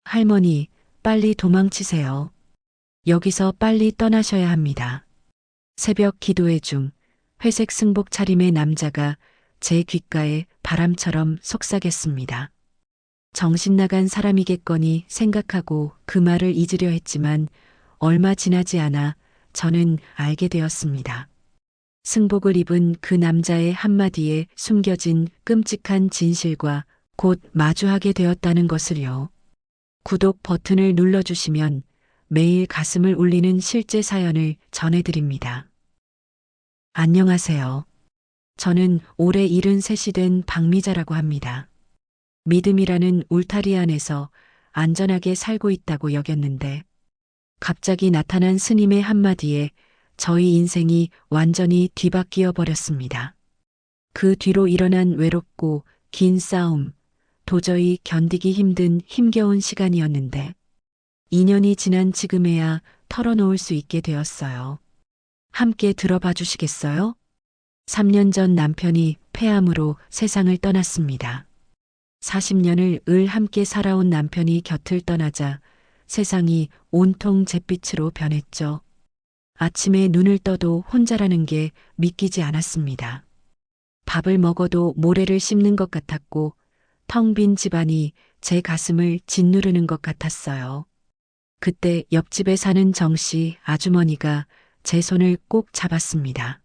할머니, 빨리 도망치세요. 여기서 빨리 떠나셔야 합니다. 새벽 기도회 중 회색 승복 차림의 남자가 제 귓가에 바람처럼 속삭였습니다. 정신 나간 사람이겠거니 생각하고 그 말을 잊으려 했지만 얼마 지나지 않아 저는 알게 되었습니다. 승복을 입은 그 남자의 한마디에 숨겨진 끔찍한 진실과 곧 마주하게 되었다는 것을요. 구독 버튼을 눌러주시면 매일 가슴을 울리는 실제 사연을 전해드립니다. 안녕하세요. 저는 올해 73이 된 박미자라고 합니다. 믿음이라는 울타리 안에서 안전하게 살고 있다고 여겼는데 갑자기 나타난 스님의 한마디에 저희 인생이 완전히 뒤바뀌어 버렸습니다. 그 뒤로 일어난 외롭고 긴 싸움, 도저히 견디기 힘든 힘겨운 시간이었는데 2년이 지난 지금에야 털어놓을 수 있게 되었어요. 함께 들어봐 주시겠어요? 3년 전 남편이 폐암으로 세상을 떠났습니다. 40년을 을 함께 살아온 남편이 곁을 떠나자 세상이 온통 잿빛으로 변했죠. 아침에 눈을 떠도 혼자라는 게 믿기지 않았습니다. 밥을 먹어도 모래를 씹는 것 같았고 텅 빈 집안이 제 가슴을 짓누르는 것 같았어요. 그때 옆집에 사는 정씨 아주머니가 제 손을 꼭 잡았습니다.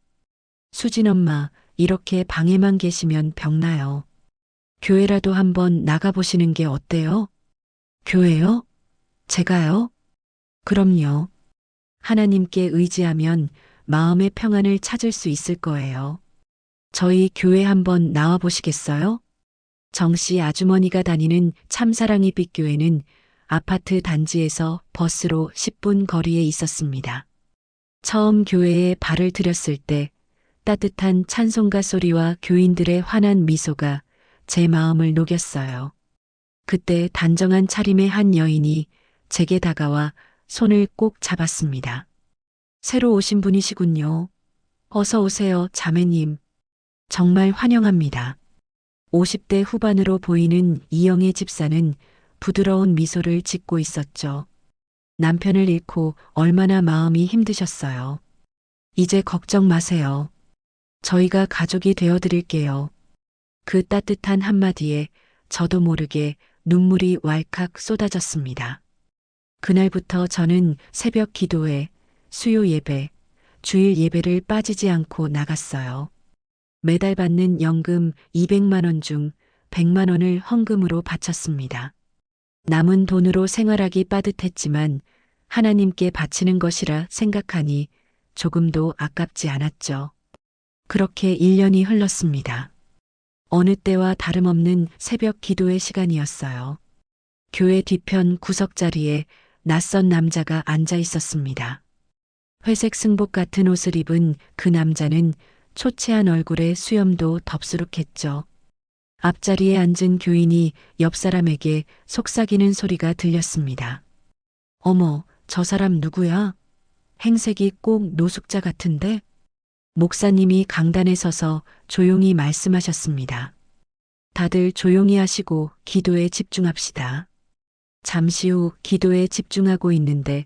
수진 엄마, 이렇게 방에만 계시면 병나요. 교회라도 한번 나가보시는 게 어때요? 교회요? 제가요? 그럼요. 하나님께 의지하면 마음의 평안을 찾을 수 있을 거예요. 저희 교회 한번 나와 보시겠어요? 정씨 아주머니가 다니는 참사랑이 빛교회는 아파트 단지에서 버스로 10분 거리에 있었습니다. 처음 교회에 발을 들였을 때 따뜻한 찬송가 소리와 교인들의 환한 미소가 제 마음을 녹였어요. 그때 단정한 차림의 한 여인이 제게 다가와 손을 꼭 잡았습니다. 새로 오신 분이시군요. 어서 오세요, 자매님. 정말 환영합니다. 50대 후반으로 보이는 이영애 집사는 부드러운 미소를 짓고 있었죠. 남편을 잃고 얼마나 마음이 힘드셨어요. 이제 걱정 마세요. 저희가 가족이 되어드릴게요. 그 따뜻한 한마디에 저도 모르게 눈물이 왈칵 쏟아졌습니다. 그날부터 저는 새벽 기도회, 수요 예배, 주일 예배를 빠지지 않고 나갔어요. 매달 받는 연금 200만 원 중 100만 원을 헌금으로 바쳤습니다. 남은 돈으로 생활하기 빠듯했지만 하나님께 바치는 것이라 생각하니 조금도 아깝지 않았죠. 그렇게 1년이 흘렀습니다. 어느 때와 다름없는 새벽 기도의 시간이었어요. 교회 뒤편 구석자리에 낯선 남자가 앉아 있었습니다. 회색 승복 같은 옷을 입은 그 남자는 초췌한 얼굴에 수염도 덥수룩했죠. 앞자리에 앉은 교인이 옆 사람에게 속삭이는 소리가 들렸습니다. 어머, 저 사람 누구야? 행색이 꼭 노숙자 같은데? 목사님이 강단에 서서 조용히 말씀하셨습니다. 다들 조용히 하시고 기도에 집중합시다. 잠시 후 기도에 집중하고 있는데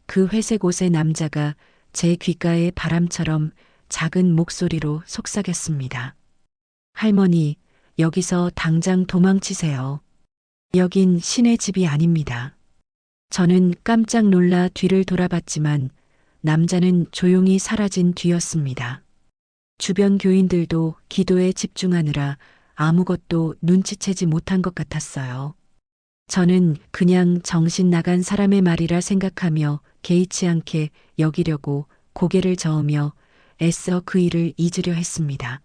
그 회색 옷의 남자가 제 귓가에 바람처럼 작은 목소리로 속삭였습니다. 할머니, 여기서 당장 도망치세요. 여긴 신의 집이 아닙니다. 저는 깜짝 놀라 뒤를 돌아봤지만 남자는 조용히 사라진 뒤였습니다. 주변 교인들도 기도에 집중하느라 아무것도 눈치채지 못한 것 같았어요. 저는 그냥 정신 나간 사람의 말이라 생각하며 개의치 않게 여기려고 고개를 저으며 애써 그 일을 잊으려 했습니다.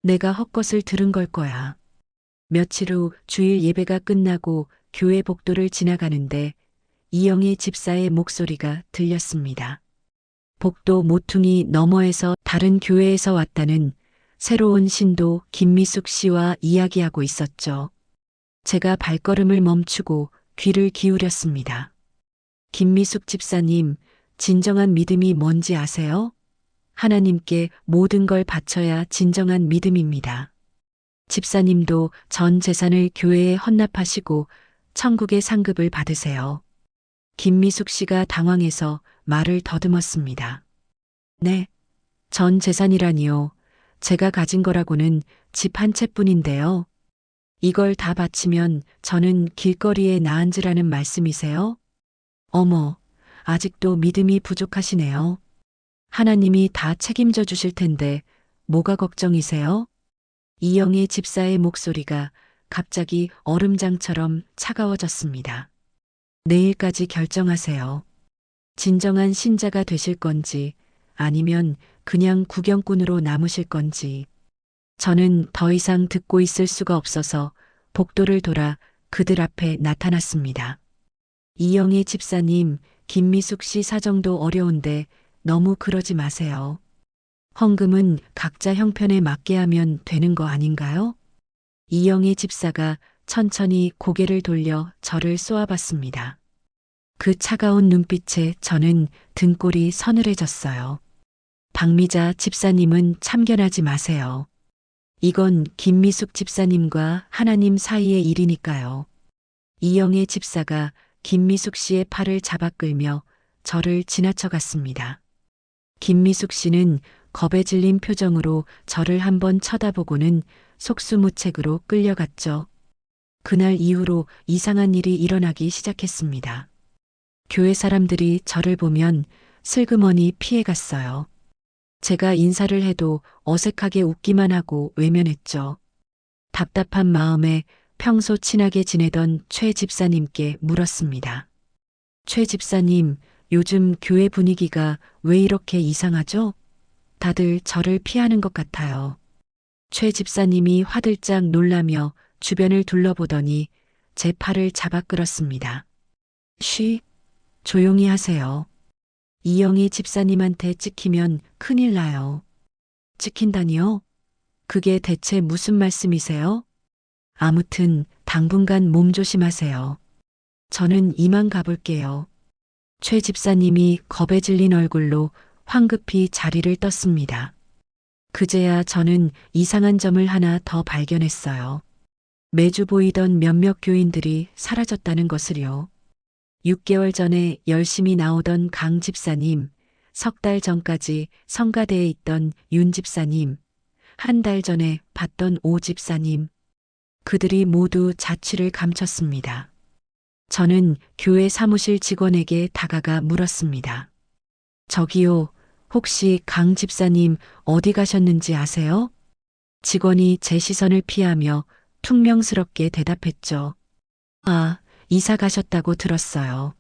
내가 헛것을 들은 걸 거야. 며칠 후 주일 예배가 끝나고 교회 복도를 지나가는데 이영희 집사의 목소리가 들렸습니다. 복도 모퉁이 너머에서 다른 교회에서 왔다는 새로운 신도 김미숙 씨와 이야기하고 있었죠. 제가 발걸음을 멈추고 귀를 기울였습니다. 김미숙 집사님, 진정한 믿음이 뭔지 아세요? 하나님께 모든 걸 바쳐야 진정한 믿음입니다. 집사님도 전 재산을 교회에 헌납하시고 천국의 상급을 받으세요. 김미숙 씨가 당황해서 말을 더듬었습니다. 네, 전 재산이라니요. 제가 가진 거라고는 집 한 채뿐인데요. 이걸 다 바치면 저는 길거리에 나앉으라는 말씀이세요? 어머, 아직도 믿음이 부족하시네요. 하나님이 다 책임져 주실 텐데 뭐가 걱정이세요? 이영애 집사의 목소리가 갑자기 얼음장처럼 차가워졌습니다. 내일까지 결정하세요. 진정한 신자가 되실 건지 아니면 그냥 구경꾼으로 남으실 건지. 저는 더 이상 듣고 있을 수가 없어서 복도를 돌아 그들 앞에 나타났습니다. 이영애 집사님, 김미숙 씨 사정도 어려운데 너무 그러지 마세요. 헌금은 각자 형편에 맞게 하면 되는 거 아닌가요? 이영애 집사가 천천히 고개를 돌려 저를 쏘아봤습니다. 그 차가운 눈빛에 저는 등골이 서늘해졌어요. 박미자 집사님은 참견하지 마세요. 이건 김미숙 집사님과 하나님 사이의 일이니까요. 이영애 집사가 김미숙 씨의 팔을 잡아 끌며 저를 지나쳐 갔습니다. 김미숙 씨는 겁에 질린 표정으로 저를 한번 쳐다보고는 속수무책으로 끌려갔죠. 그날 이후로 이상한 일이 일어나기 시작했습니다. 교회 사람들이 저를 보면 슬그머니 피해갔어요. 제가 인사를 해도 어색하게 웃기만 하고 외면했죠. 답답한 마음에 평소 친하게 지내던 최 집사님께 물었습니다. 최 집사님, 요즘 교회 분위기가 왜 이렇게 이상하죠? 다들 저를 피하는 것 같아요. 최 집사님이 화들짝 놀라며 주변을 둘러보더니 제 팔을 잡아 끌었습니다. 쉬, 조용히 하세요. 이영희 집사님한테 찍히면 큰일 나요. 찍힌다니요? 그게 대체 무슨 말씀이세요? 아무튼 당분간 몸 조심하세요. 저는 이만 가볼게요. 최 집사님이 겁에 질린 얼굴로 황급히 자리를 떴습니다. 그제야 저는 이상한 점을 하나 더 발견했어요. 매주 보이던 몇몇 교인들이 사라졌다는 것을요. 6개월 전에 열심히 나오던 강 집사님, 석 달 전까지 성가대에 있던 윤 집사님, 한 달 전에 봤던 오 집사님, 그들이 모두 자취를 감췄습니다. 저는 교회 사무실 직원에게 다가가 물었습니다. 저기요, 혹시 강 집사님 어디 가셨는지 아세요? 직원이 제 시선을 피하며 퉁명스럽게 대답했죠. 아, 이사 가셨다고 들었어요.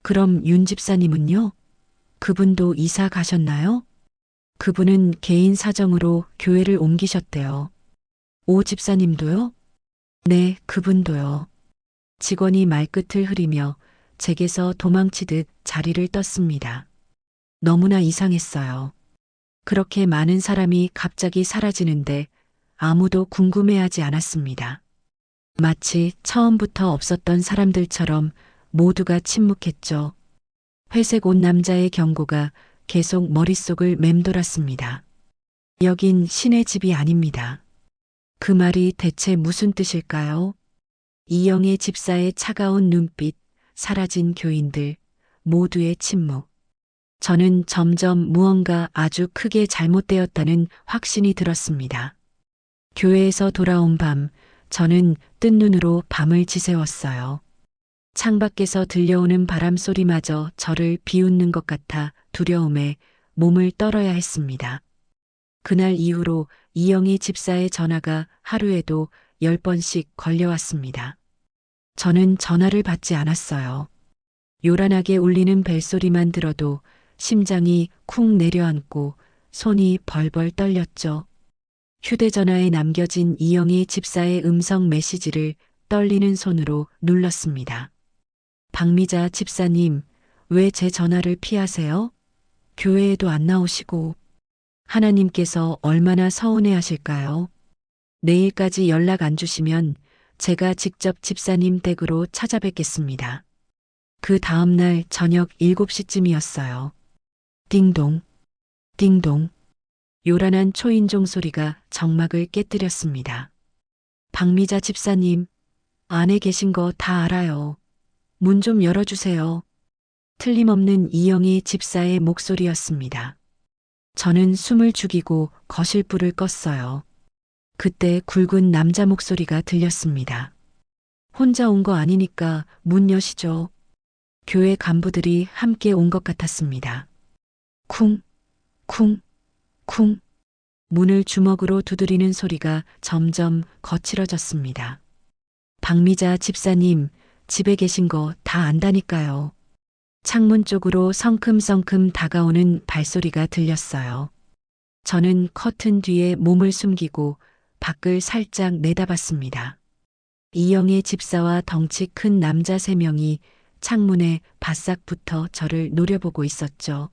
그럼 윤 집사님은요? 그분도 이사 가셨나요? 그분은 개인 사정으로 교회를 옮기셨대요. 오 집사님도요? 네, 그분도요. 직원이 말끝을 흐리며 제게서 도망치듯 자리를 떴습니다. 너무나 이상했어요. 그렇게 많은 사람이 갑자기 사라지는데 아무도 궁금해하지 않았습니다. 마치 처음부터 없었던 사람들처럼 모두가 침묵했죠. 회색 옷 남자의 경고가 계속 머릿속을 맴돌았습니다. 여긴 신의 집이 아닙니다. 그 말이 대체 무슨 뜻일까요? 이영애 집사의 차가운 눈빛, 사라진 교인들, 모두의 침묵. 저는 점점 무언가 아주 크게 잘못되었다는 확신이 들었습니다. 교회에서 돌아온 밤, 저는 뜬 눈으로 밤을 지새웠어요. 창밖에서 들려오는 바람 소리마저 저를 비웃는 것 같아 두려움에 몸을 떨어야 했습니다. 그날 이후로 이영희 집사의 전화가 하루에도 10번씩 걸려왔습니다. 저는 전화를 받지 않았어요. 요란하게 울리는 벨소리만 들어도 심장이 쿵 내려앉고 손이 벌벌 떨렸죠. 휴대전화에 남겨진 이영희 집사의 음성 메시지를 떨리는 손으로 눌렀습니다. 박미자 집사님, 왜 제 전화를 피하세요? 교회에도 안 나오시고 하나님께서 얼마나 서운해 하실까요? 내일까지 연락 안 주시면 제가 직접 집사님 댁으로 찾아뵙겠습니다. 그 다음날 저녁 7시쯤이었어요. 띵동, 띵동. 요란한 초인종 소리가 정막을 깨뜨렸습니다. 박미자 집사님, 안에 계신 거 다 알아요. 문 좀 열어주세요. 틀림없는 이영희 집사의 목소리였습니다. 저는 숨을 죽이고 거실 불을 껐어요. 그때 굵은 남자 목소리가 들렸습니다. 혼자 온 거 아니니까 문 여시죠. 교회 간부들이 함께 온 것 같았습니다. 쿵, 쿵, 쿵. 문을 주먹으로 두드리는 소리가 점점 거칠어졌습니다. 박미자 집사님, 집에 계신 거 다 안다니까요. 창문 쪽으로 성큼성큼 다가오는 발소리가 들렸어요. 저는 커튼 뒤에 몸을 숨기고 밖을 살짝 내다봤습니다. 이영애 집사와 덩치 큰 남자 3명이 창문에 바싹 붙어 저를 노려보고 있었죠.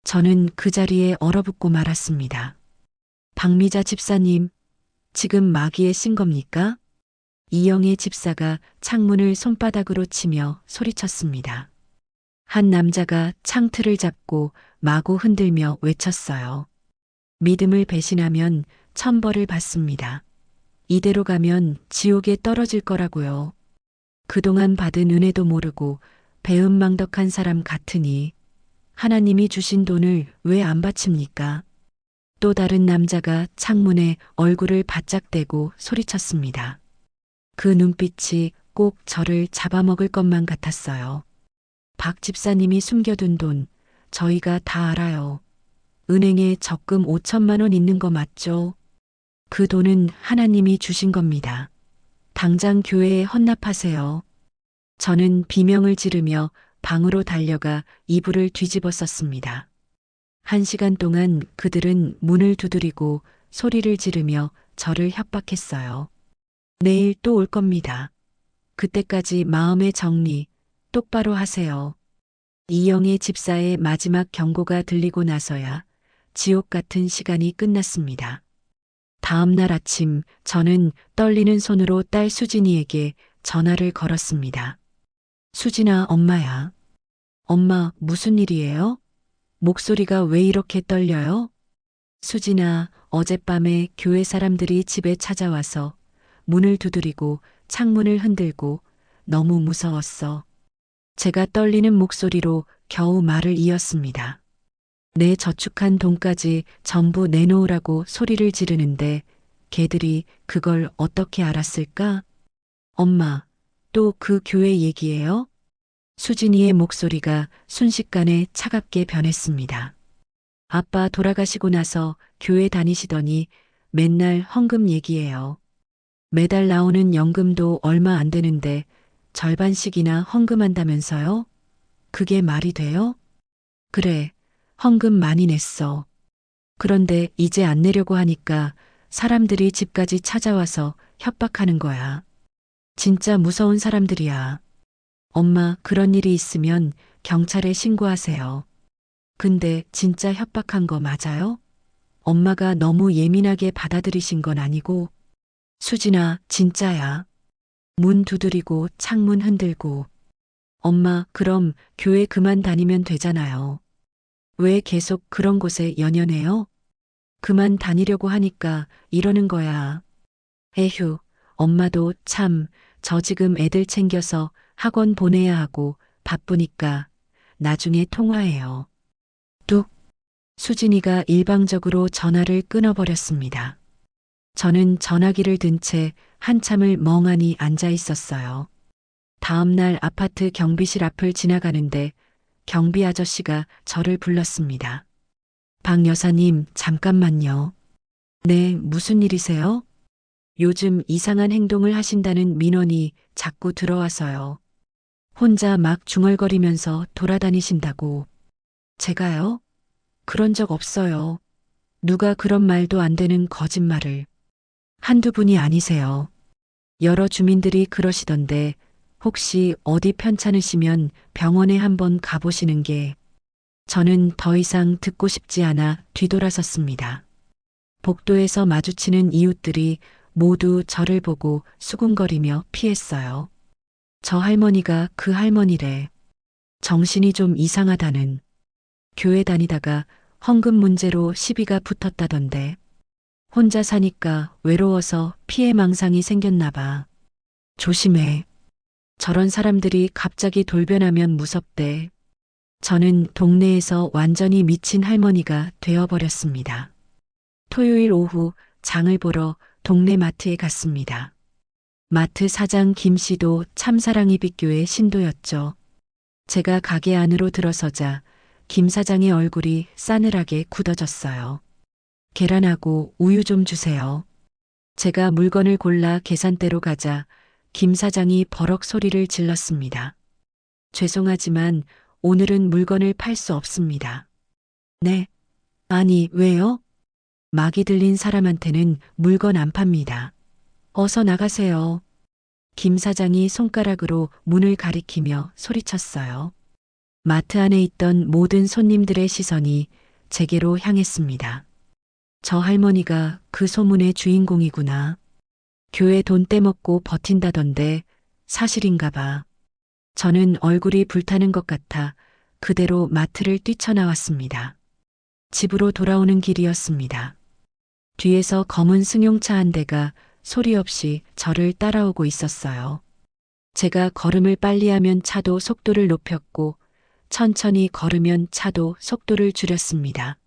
저는 그 자리에 얼어붙고 말았습니다. 박미자 집사님, 지금 마귀에 신 겁니까? 이영애 집사가 창문을 손바닥으로 치며 소리쳤습니다. 한 남자가 창틀을 잡고 마구 흔들며 외쳤어요. 믿음을 배신하면 천벌을 받습니다. 이대로 가면 지옥에 떨어질 거라고요. 그동안 받은 은혜도 모르고 배은망덕한 사람 같으니 하나님이 주신 돈을 왜 안 바칩니까? 또 다른 남자가 창문에 얼굴을 바짝 대고 소리쳤습니다. 그 눈빛이 꼭 저를 잡아먹을 것만 같았어요. 박 집사님이 숨겨둔 돈 저희가 다 알아요. 은행에 적금 5천만 원 있는 거 맞죠? 그 돈은 하나님이 주신 겁니다. 당장 교회에 헌납하세요. 저는 비명을 지르며 방으로 달려가 이불을 뒤집어 썼습니다. 1시간 동안 그들은 문을 두드리고 소리를 지르며 저를 협박했어요. 내일 또 올 겁니다. 그때까지 마음의 정리 똑바로 하세요. 이영애 집사의 마지막 경고가 들리고 나서야 지옥 같은 시간이 끝났습니다. 다음 날 아침 저는 떨리는 손으로 딸 수진이에게 전화를 걸었습니다. 수진아, 엄마야. 엄마, 무슨 일이에요? 목소리가 왜 이렇게 떨려요? 수진아, 어젯밤에 교회 사람들이 집에 찾아와서 문을 두드리고 창문을 흔들고 너무 무서웠어. 제가 떨리는 목소리로 겨우 말을 이었습니다. 내 저축한 돈까지 전부 내놓으라고 소리를 지르는데 걔들이 그걸 어떻게 알았을까? 엄마, 또 그 교회 얘기예요? 수진이의 목소리가 순식간에 차갑게 변했습니다. 아빠 돌아가시고 나서 교회 다니시더니 맨날 헌금 얘기해요. 매달 나오는 연금도 얼마 안 되는데 절반씩이나 헌금한다면서요? 그게 말이 돼요? 그래, 헌금 많이 냈어. 그런데 이제 안 내려고 하니까 사람들이 집까지 찾아와서 협박하는 거야. 진짜 무서운 사람들이야. 엄마, 그런 일이 있으면 경찰에 신고하세요. 근데 진짜 협박한 거 맞아요? 엄마가 너무 예민하게 받아들이신 건 아니고? 수진아, 진짜야. 문 두드리고 창문 흔들고. 엄마, 그럼 교회 그만 다니면 되잖아요. 왜 계속 그런 곳에 연연해요? 그만 다니려고 하니까 이러는 거야. 에휴, 엄마도 참, 저 지금 애들 챙겨서 학원 보내야 하고 바쁘니까 나중에 통화해요. 뚝. 수진이가 일방적으로 전화를 끊어버렸습니다. 저는 전화기를 든 채 한참을 멍하니 앉아 있었어요. 다음 날 아파트 경비실 앞을 지나가는데 경비 아저씨가 저를 불렀습니다. 박 여사님, 잠깐만요. 네, 무슨 일이세요? 요즘 이상한 행동을 하신다는 민원이 자꾸 들어와서요. 혼자 막 중얼거리면서 돌아다니신다고. 제가요? 그런 적 없어요. 누가 그런 말도 안 되는 거짓말을. 한두 분이 아니세요. 여러 주민들이 그러시던데 혹시 어디 편찮으시면 병원에 한번 가보시는 게. 저는 더 이상 듣고 싶지 않아 뒤돌아섰습니다. 복도에서 마주치는 이웃들이 모두 저를 보고 수군거리며 피했어요. 저 할머니가 그 할머니래. 정신이 좀 이상하다는. 교회 다니다가 헌금 문제로 시비가 붙었다던데. 혼자 사니까 외로워서 피해 망상이 생겼나 봐. 조심해. 저런 사람들이 갑자기 돌변하면 무섭대. 저는 동네에서 완전히 미친 할머니가 되어버렸습니다. 토요일 오후 장을 보러 동네 마트에 갔습니다. 마트 사장 김 씨도 참사랑이빛교의 신도였죠. 제가 가게 안으로 들어서자 김 사장의 얼굴이 싸늘하게 굳어졌어요. 계란하고 우유 좀 주세요. 제가 물건을 골라 계산대로 가자 김 사장이 버럭 소리를 질렀습니다. 죄송하지만 오늘은 물건을 팔 수 없습니다. 네? 아니, 왜요? 막이 들린 사람한테는 물건 안 팝니다. 어서 나가세요. 김 사장이 손가락으로 문을 가리키며 소리쳤어요. 마트 안에 있던 모든 손님들의 시선이 제게로 향했습니다. 저 할머니가 그 소문의 주인공이구나. 교회 돈 떼먹고 버틴다던데 사실인가 봐. 저는 얼굴이 불타는 것 같아 그대로 마트를 뛰쳐나왔습니다. 집으로 돌아오는 길이었습니다. 뒤에서 검은 승용차 한 대가 소리 없이 저를 따라오고 있었어요. 제가 걸음을 빨리 하면 차도 속도를 높였고 천천히 걸으면 차도 속도를 줄였습니다.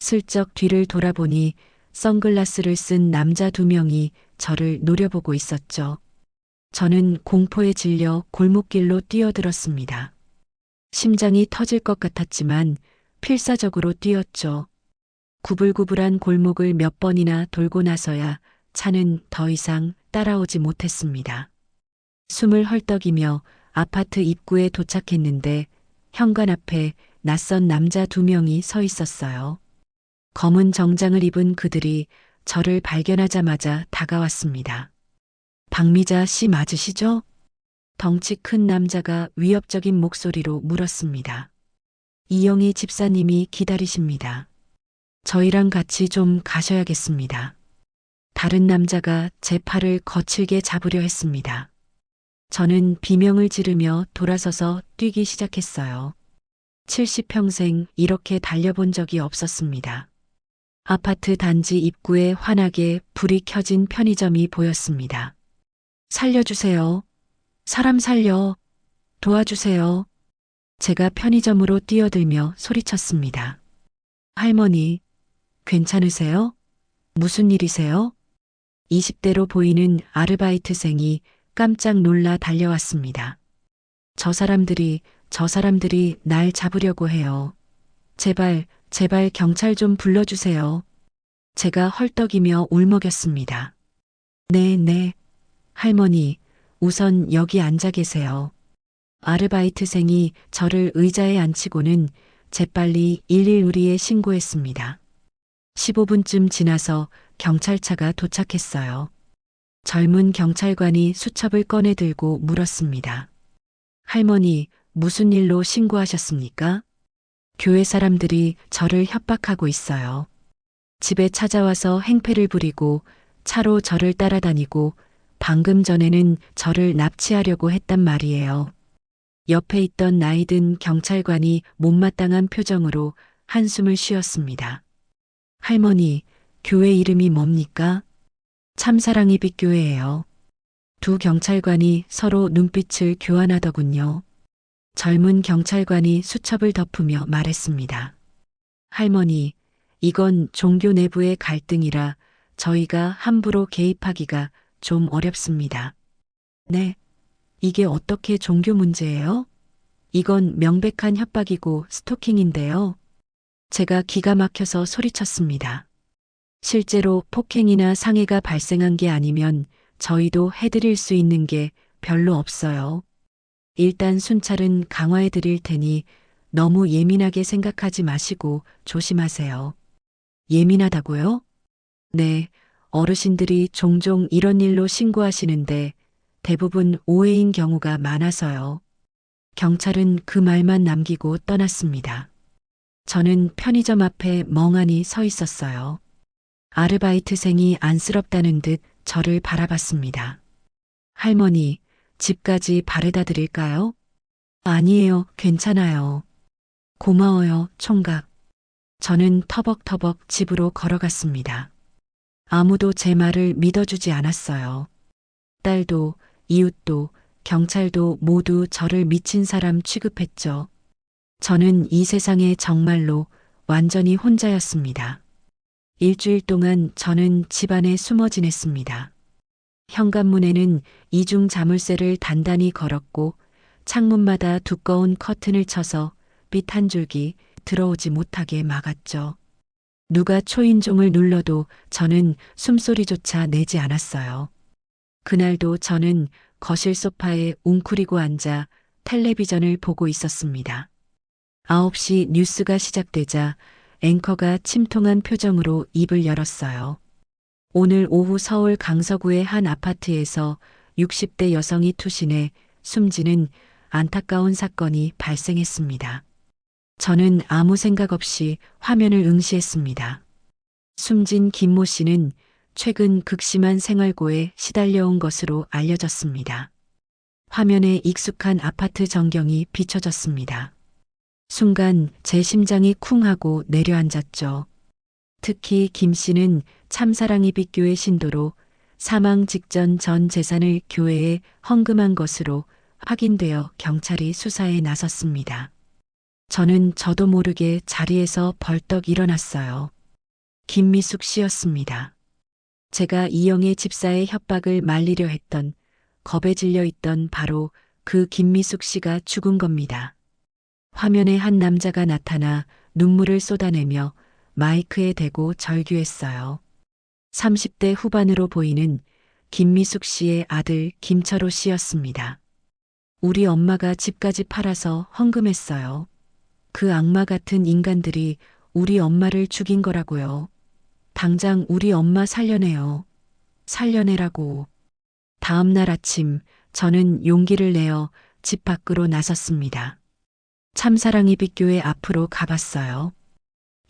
슬쩍 뒤를 돌아보니 선글라스를 쓴 남자 2명이 저를 노려보고 있었죠. 저는 공포에 질려 골목길로 뛰어들었습니다. 심장이 터질 것 같았지만 필사적으로 뛰었죠. 구불구불한 골목을 몇 번이나 돌고 나서야 차는 더 이상 따라오지 못했습니다. 숨을 헐떡이며 아파트 입구에 도착했는데 현관 앞에 낯선 남자 2명이 서 있었어요. 검은 정장을 입은 그들이 저를 발견하자마자 다가왔습니다. 박미자 씨 맞으시죠? 덩치 큰 남자가 위협적인 목소리로 물었습니다. 이영희 집사님이 기다리십니다. 저희랑 같이 좀 가셔야겠습니다. 다른 남자가 제 팔을 거칠게 잡으려 했습니다. 저는 비명을 지르며 돌아서서 뛰기 시작했어요. 70평생 이렇게 달려본 적이 없었습니다. 아파트 단지 입구에 환하게 불이 켜진 편의점이 보였습니다. 살려주세요. 사람 살려. 도와주세요. 제가 편의점으로 뛰어들며 소리쳤습니다. 할머니, 괜찮으세요? 무슨 일이세요? 20대로 보이는 아르바이트생이 깜짝 놀라 달려왔습니다. 저 사람들이 날 잡으려고 해요. 제발 경찰 좀 불러주세요. 제가 헐떡이며 울먹였습니다. 네. 할머니, 우선 여기 앉아 계세요. 아르바이트생이 저를 의자에 앉히고는 재빨리 112에 신고했습니다. 15분쯤 지나서 경찰차가 도착했어요. 젊은 경찰관이 수첩을 꺼내 들고 물었습니다. 할머니, 무슨 일로 신고하셨습니까? 교회 사람들이 저를 협박하고 있어요. 집에 찾아와서 행패를 부리고 차로 저를 따라다니고 방금 전에는 저를 납치하려고 했단 말이에요. 옆에 있던 나이든 경찰관이 못마땅한 표정으로 한숨을 쉬었습니다. 할머니, 교회 이름이 뭡니까? 참사랑이빛교회예요. 두 경찰관이 서로 눈빛을 교환하더군요. 젊은 경찰관이 수첩을 덮으며 말했습니다. 할머니, 이건 종교 내부의 갈등이라 저희가 함부로 개입하기가 좀 어렵습니다. 네, 이게 어떻게 종교 문제예요? 이건 명백한 협박이고 스토킹인데요. 제가 기가 막혀서 소리쳤습니다. 실제로 폭행이나 상해가 발생한 게 아니면 저희도 해드릴 수 있는 게 별로 없어요. 일단 순찰은 강화해 드릴 테니 너무 예민하게 생각하지 마시고 조심하세요. 예민하다고요? 네, 어르신들이 종종 이런 일로 신고하시는데 대부분 오해인 경우가 많아서요. 경찰은 그 말만 남기고 떠났습니다. 저는 편의점 앞에 멍하니 서 있었어요. 아르바이트생이 안쓰럽다는 듯 저를 바라봤습니다. 할머니, 집까지 바래다 드릴까요? 아니에요, 괜찮아요. 고마워요, 총각. 저는 터벅터벅 집으로 걸어갔습니다. 아무도 제 말을 믿어주지 않았어요. 딸도 이웃도 경찰도 모두 저를 미친 사람 취급했죠. 저는 이 세상에 정말로 완전히 혼자였습니다. 일주일 동안 저는 집안에 숨어 지냈습니다. 현관문에는 이중 자물쇠를 단단히 걸었고 창문마다 두꺼운 커튼을 쳐서 빛 한 줄기 들어오지 못하게 막았죠. 누가 초인종을 눌러도 저는 숨소리조차 내지 않았어요. 그날도 저는 거실 소파에 웅크리고 앉아 텔레비전을 보고 있었습니다. 9시 뉴스가 시작되자 앵커가 침통한 표정으로 입을 열었어요. 오늘 오후 서울 강서구의 한 아파트에서 60대 여성이 투신해 숨지는 안타까운 사건이 발생했습니다. 저는 아무 생각 없이 화면을 응시했습니다. 숨진 김모 씨는 최근 극심한 생활고에 시달려온 것으로 알려졌습니다. 화면에 익숙한 아파트 전경이 비춰졌습니다. 순간 제 심장이 쿵 하고 내려앉았죠. 특히 김 씨는 참사랑이빛교회 신도로 사망 직전 전 재산을 교회에 헌금한 것으로 확인되어 경찰이 수사에 나섰습니다. 저는 저도 모르게 자리에서 벌떡 일어났어요. 김미숙 씨였습니다. 제가 이영애 집사의 협박을 말리려 했던, 겁에 질려 있던 바로 그 김미숙 씨가 죽은 겁니다. 화면에 한 남자가 나타나 눈물을 쏟아내며 마이크에 대고 절규했어요. 30대 후반으로 보이는 김미숙 씨의 아들 김철호 씨였습니다. 우리 엄마가 집까지 팔아서 헌금했어요. 그 악마 같은 인간들이 우리 엄마를 죽인 거라고요. 당장 우리 엄마 살려내요. 살려내라고. 다음 날 아침 저는 용기를 내어 집 밖으로 나섰습니다. 참사랑이빛교회 앞으로 가봤어요.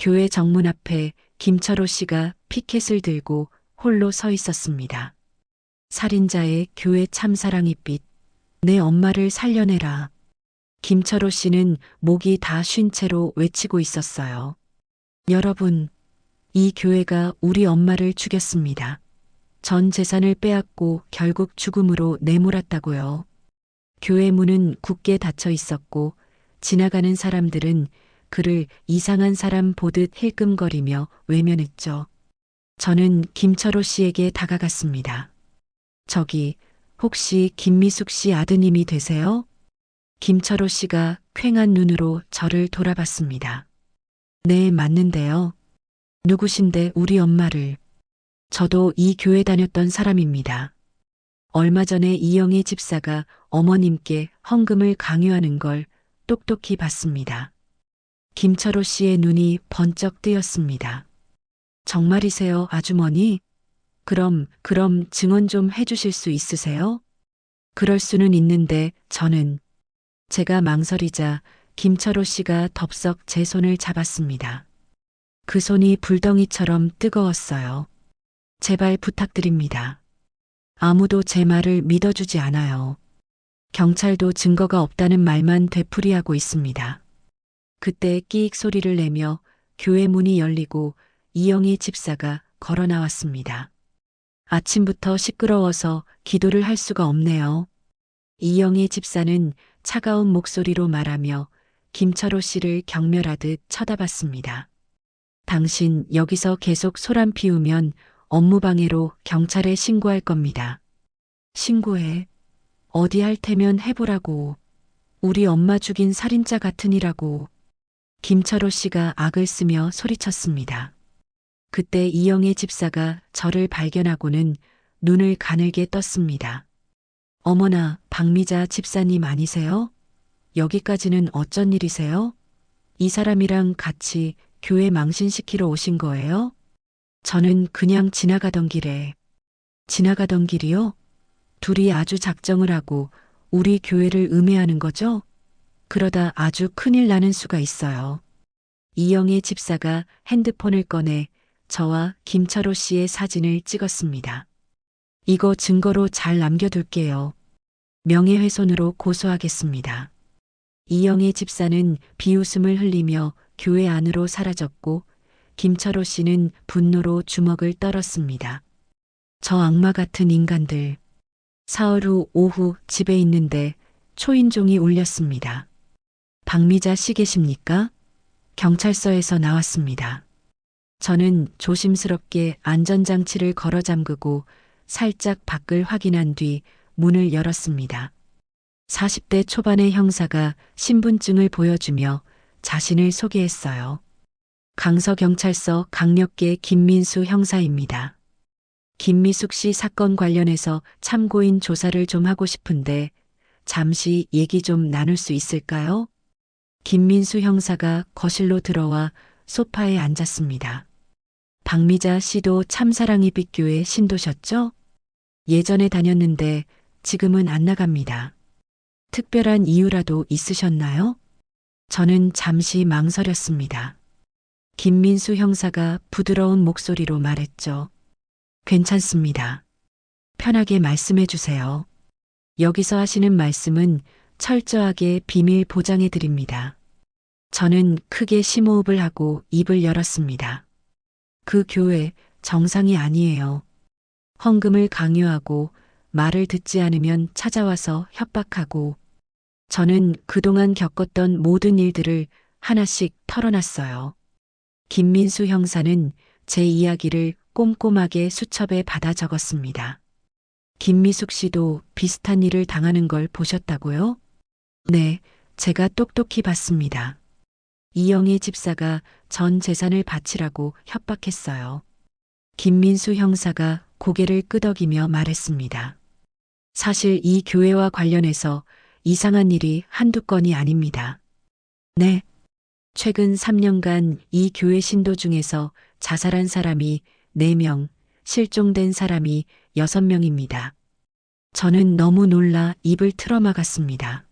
교회 정문 앞에 김철호 씨가 피켓을 들고 홀로 서 있었습니다. 살인자의 교회 참사랑이빛, 내 엄마를 살려내라. 김철호 씨는 목이 다 쉰 채로 외치고 있었어요. 여러분, 이 교회가 우리 엄마를 죽였습니다. 전 재산을 빼앗고 결국 죽음으로 내몰았다고요. 교회 문은 굳게 닫혀 있었고 지나가는 사람들은 그를 이상한 사람 보듯 힐끔거리며 외면했죠. 저는 김철호 씨에게 다가갔습니다. 저기, 혹시 김미숙 씨 아드님이 되세요? 김철호 씨가 퀭한 눈으로 저를 돌아봤습니다. 네, 맞는데요. 누구신데 우리 엄마를. 저도 이 교회 다녔던 사람입니다. 얼마 전에 이영애 집사가 어머님께 헌금을 강요하는 걸 똑똑히 봤습니다. 김철호 씨의 눈이 번쩍 뜨였습니다. 정말이세요, 아주머니? 그럼 증언 좀 해주실 수 있으세요? 그럴 수는 있는데 제가 망설이자 김철호 씨가 덥석 제 손을 잡았습니다. 그 손이 불덩이처럼 뜨거웠어요. 제발 부탁드립니다. 아무도 제 말을 믿어주지 않아요. 경찰도 증거가 없다는 말만 되풀이하고 있습니다. 그때 끼익 소리를 내며 교회 문이 열리고 이영희 집사가 걸어 나왔습니다. 아침부터 시끄러워서 기도를 할 수가 없네요. 이영희 집사는 차가운 목소리로 말하며 김철호 씨를 경멸하듯 쳐다봤습니다. 당신 여기서 계속 소란 피우면 업무방해로 경찰에 신고할 겁니다. 신고해. 어디 할 테면 해보라고. 우리 엄마 죽인 살인자 같으니라고. 김철호 씨가 악을 쓰며 소리쳤습니다. 그때 이영애 집사가 저를 발견하고는 눈을 가늘게 떴습니다. 어머나, 박미자 집사님 아니세요? 여기까지는 어쩐 일이세요? 이 사람이랑 같이 교회 망신시키러 오신 거예요? 저는 그냥 지나가던 길이요? 둘이 아주 작정을 하고 우리 교회를 음해하는 거죠? 그러다 아주 큰일 나는 수가 있어요. 이영애 집사가 핸드폰을 꺼내 저와 김철호 씨의 사진을 찍었습니다. 이거 증거로 잘 남겨둘게요. 명예훼손으로 고소하겠습니다. 이영애 집사는 비웃음을 흘리며 교회 안으로 사라졌고 김철호 씨는 분노로 주먹을 떨었습니다. 저 악마 같은 인간들. 사흘 후 오후 집에 있는데 초인종이 울렸습니다. 박미자 씨 계십니까? 경찰서에서 나왔습니다. 저는 조심스럽게 안전장치를 걸어 잠그고 살짝 밖을 확인한 뒤 문을 열었습니다. 40대 초반의 형사가 신분증을 보여주며 자신을 소개했어요. 강서경찰서 강력계 김민수 형사입니다. 김미숙 씨 사건 관련해서 참고인 조사를 좀 하고 싶은데 잠시 얘기 좀 나눌 수 있을까요? 김민수 형사가 거실로 들어와 소파에 앉았습니다. 박미자 씨도 참사랑이빛교회 신도셨죠? 예전에 다녔는데 지금은 안 나갑니다. 특별한 이유라도 있으셨나요? 저는 잠시 망설였습니다. 김민수 형사가 부드러운 목소리로 말했죠. 괜찮습니다. 편하게 말씀해 주세요. 여기서 하시는 말씀은 철저하게 비밀 보장해 드립니다. 저는 크게 심호흡을 하고 입을 열었습니다. 그 교회 정상이 아니에요. 헌금을 강요하고 말을 듣지 않으면 찾아와서 협박하고 저는 그동안 겪었던 모든 일들을 하나씩 털어놨어요. 김민수 형사는 제 이야기를 꼼꼼하게 수첩에 받아 적었습니다. 김미숙 씨도 비슷한 일을 당하는 걸 보셨다고요? 네, 제가 똑똑히 봤습니다. 이영애 집사가 전 재산을 바치라고 협박했어요. 김민수 형사가 고개를 끄덕이며 말했습니다. 사실 이 교회와 관련해서 이상한 일이 한두 건이 아닙니다. 네. 최근 3년간 이 교회 신도 중에서 자살한 사람이 4명, 실종된 사람이 6명입니다. 저는 너무 놀라 입을 틀어막았습니다.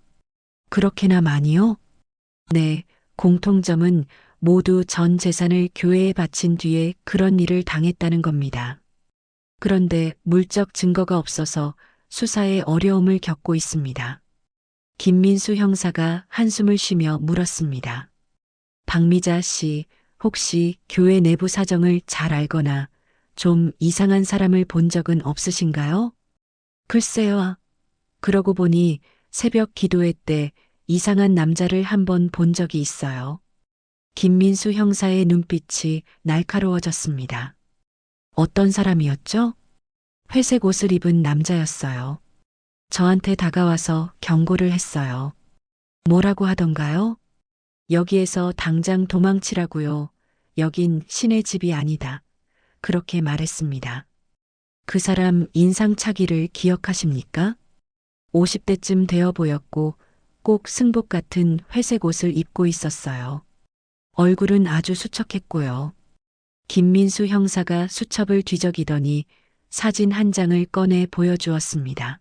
그렇게나 많이요? 네, 공통점은 모두 전 재산을 교회에 바친 뒤에 그런 일을 당했다는 겁니다. 그런데 물적 증거가 없어서 수사에 어려움을 겪고 있습니다. 김민수 형사가 한숨을 쉬며 물었습니다. 박미자 씨, 혹시 교회 내부 사정을 잘 알거나 좀 이상한 사람을 본 적은 없으신가요? 글쎄요. 그러고 보니 새벽 기도회 때 이상한 남자를 한 번 본 적이 있어요. 김민수 형사의 눈빛이 날카로워졌습니다. 어떤 사람이었죠? 회색 옷을 입은 남자였어요. 저한테 다가와서 경고를 했어요. 뭐라고 하던가요? 여기에서 당장 도망치라고요. 여긴 신의 집이 아니다. 그렇게 말했습니다. 그 사람 인상착의를 기억하십니까? 50대쯤 되어 보였고 꼭 승복 같은 회색 옷을 입고 있었어요. 얼굴은 아주 수척했고요. 김민수 형사가 수첩을 뒤적이더니 사진 한 장을 꺼내 보여주었습니다.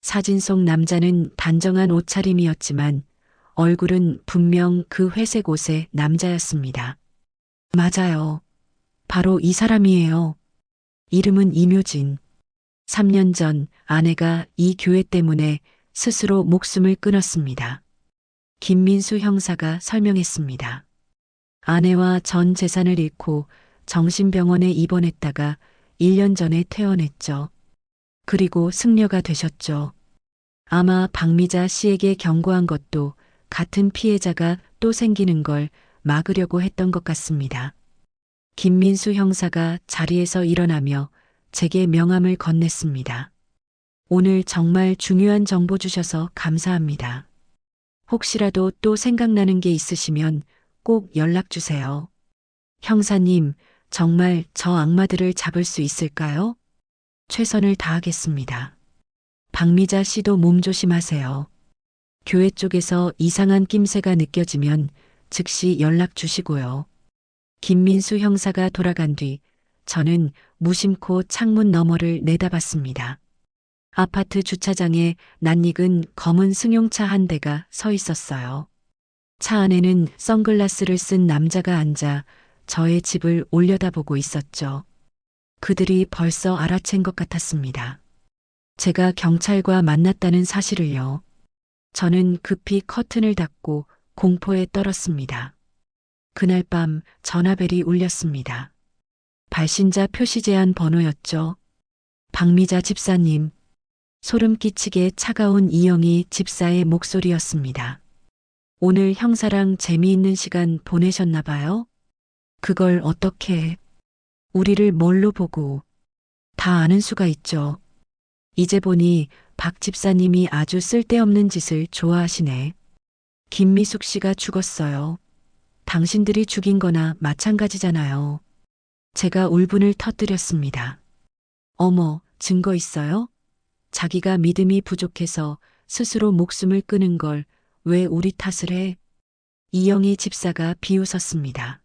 사진 속 남자는 단정한 옷차림이었지만 얼굴은 분명 그 회색 옷의 남자였습니다. 맞아요. 바로 이 사람이에요. 이름은 이묘진. 3년 전 아내가 이 교회 때문에 스스로 목숨을 끊었습니다. 김민수 형사가 설명했습니다. 아내와 전 재산을 잃고 정신병원에 입원했다가 1년 전에 퇴원했죠. 그리고 승려가 되셨죠. 아마 박미자 씨에게 경고한 것도 같은 피해자가 또 생기는 걸 막으려고 했던 것 같습니다. 김민수 형사가 자리에서 일어나며 제게 명함을 건넸습니다. 오늘 정말 중요한 정보 주셔서 감사합니다. 혹시라도 또 생각나는 게 있으시면 꼭 연락 주세요. 형사님, 정말 저 악마들을 잡을 수 있을까요? 최선을 다하겠습니다. 박미자 씨도 몸 조심하세요. 교회 쪽에서 이상한 낌새가 느껴지면 즉시 연락 주시고요. 김민수 형사가 돌아간 뒤 저는 무심코 창문 너머를 내다봤습니다. 아파트 주차장에 낯익은 검은 승용차 한 대가 서 있었어요. 차 안에는 선글라스를 쓴 남자가 앉아 저의 집을 올려다보고 있었죠. 그들이 벌써 알아챈 것 같았습니다. 제가 경찰과 만났다는 사실을요. 저는 급히 커튼을 닫고 공포에 떨었습니다. 그날 밤 전화벨이 울렸습니다. 발신자 표시 제한 번호였죠. 박미자 집사님. 소름 끼치게 차가운 이영희 집사의 목소리였습니다. 오늘 형사랑 재미있는 시간 보내셨나 봐요? 그걸 어떻게, 우리를 뭘로 보고, 다 아는 수가 있죠. 이제 보니 박 집사님이 아주 쓸데없는 짓을 좋아하시네. 김미숙 씨가 죽었어요. 당신들이 죽인 거나 마찬가지잖아요. 제가 울분을 터뜨렸습니다. 어머, 증거 있어요? 자기가 믿음이 부족해서 스스로 목숨을 끊은 걸 왜 우리 탓을 해? 이영희 집사가 비웃었습니다.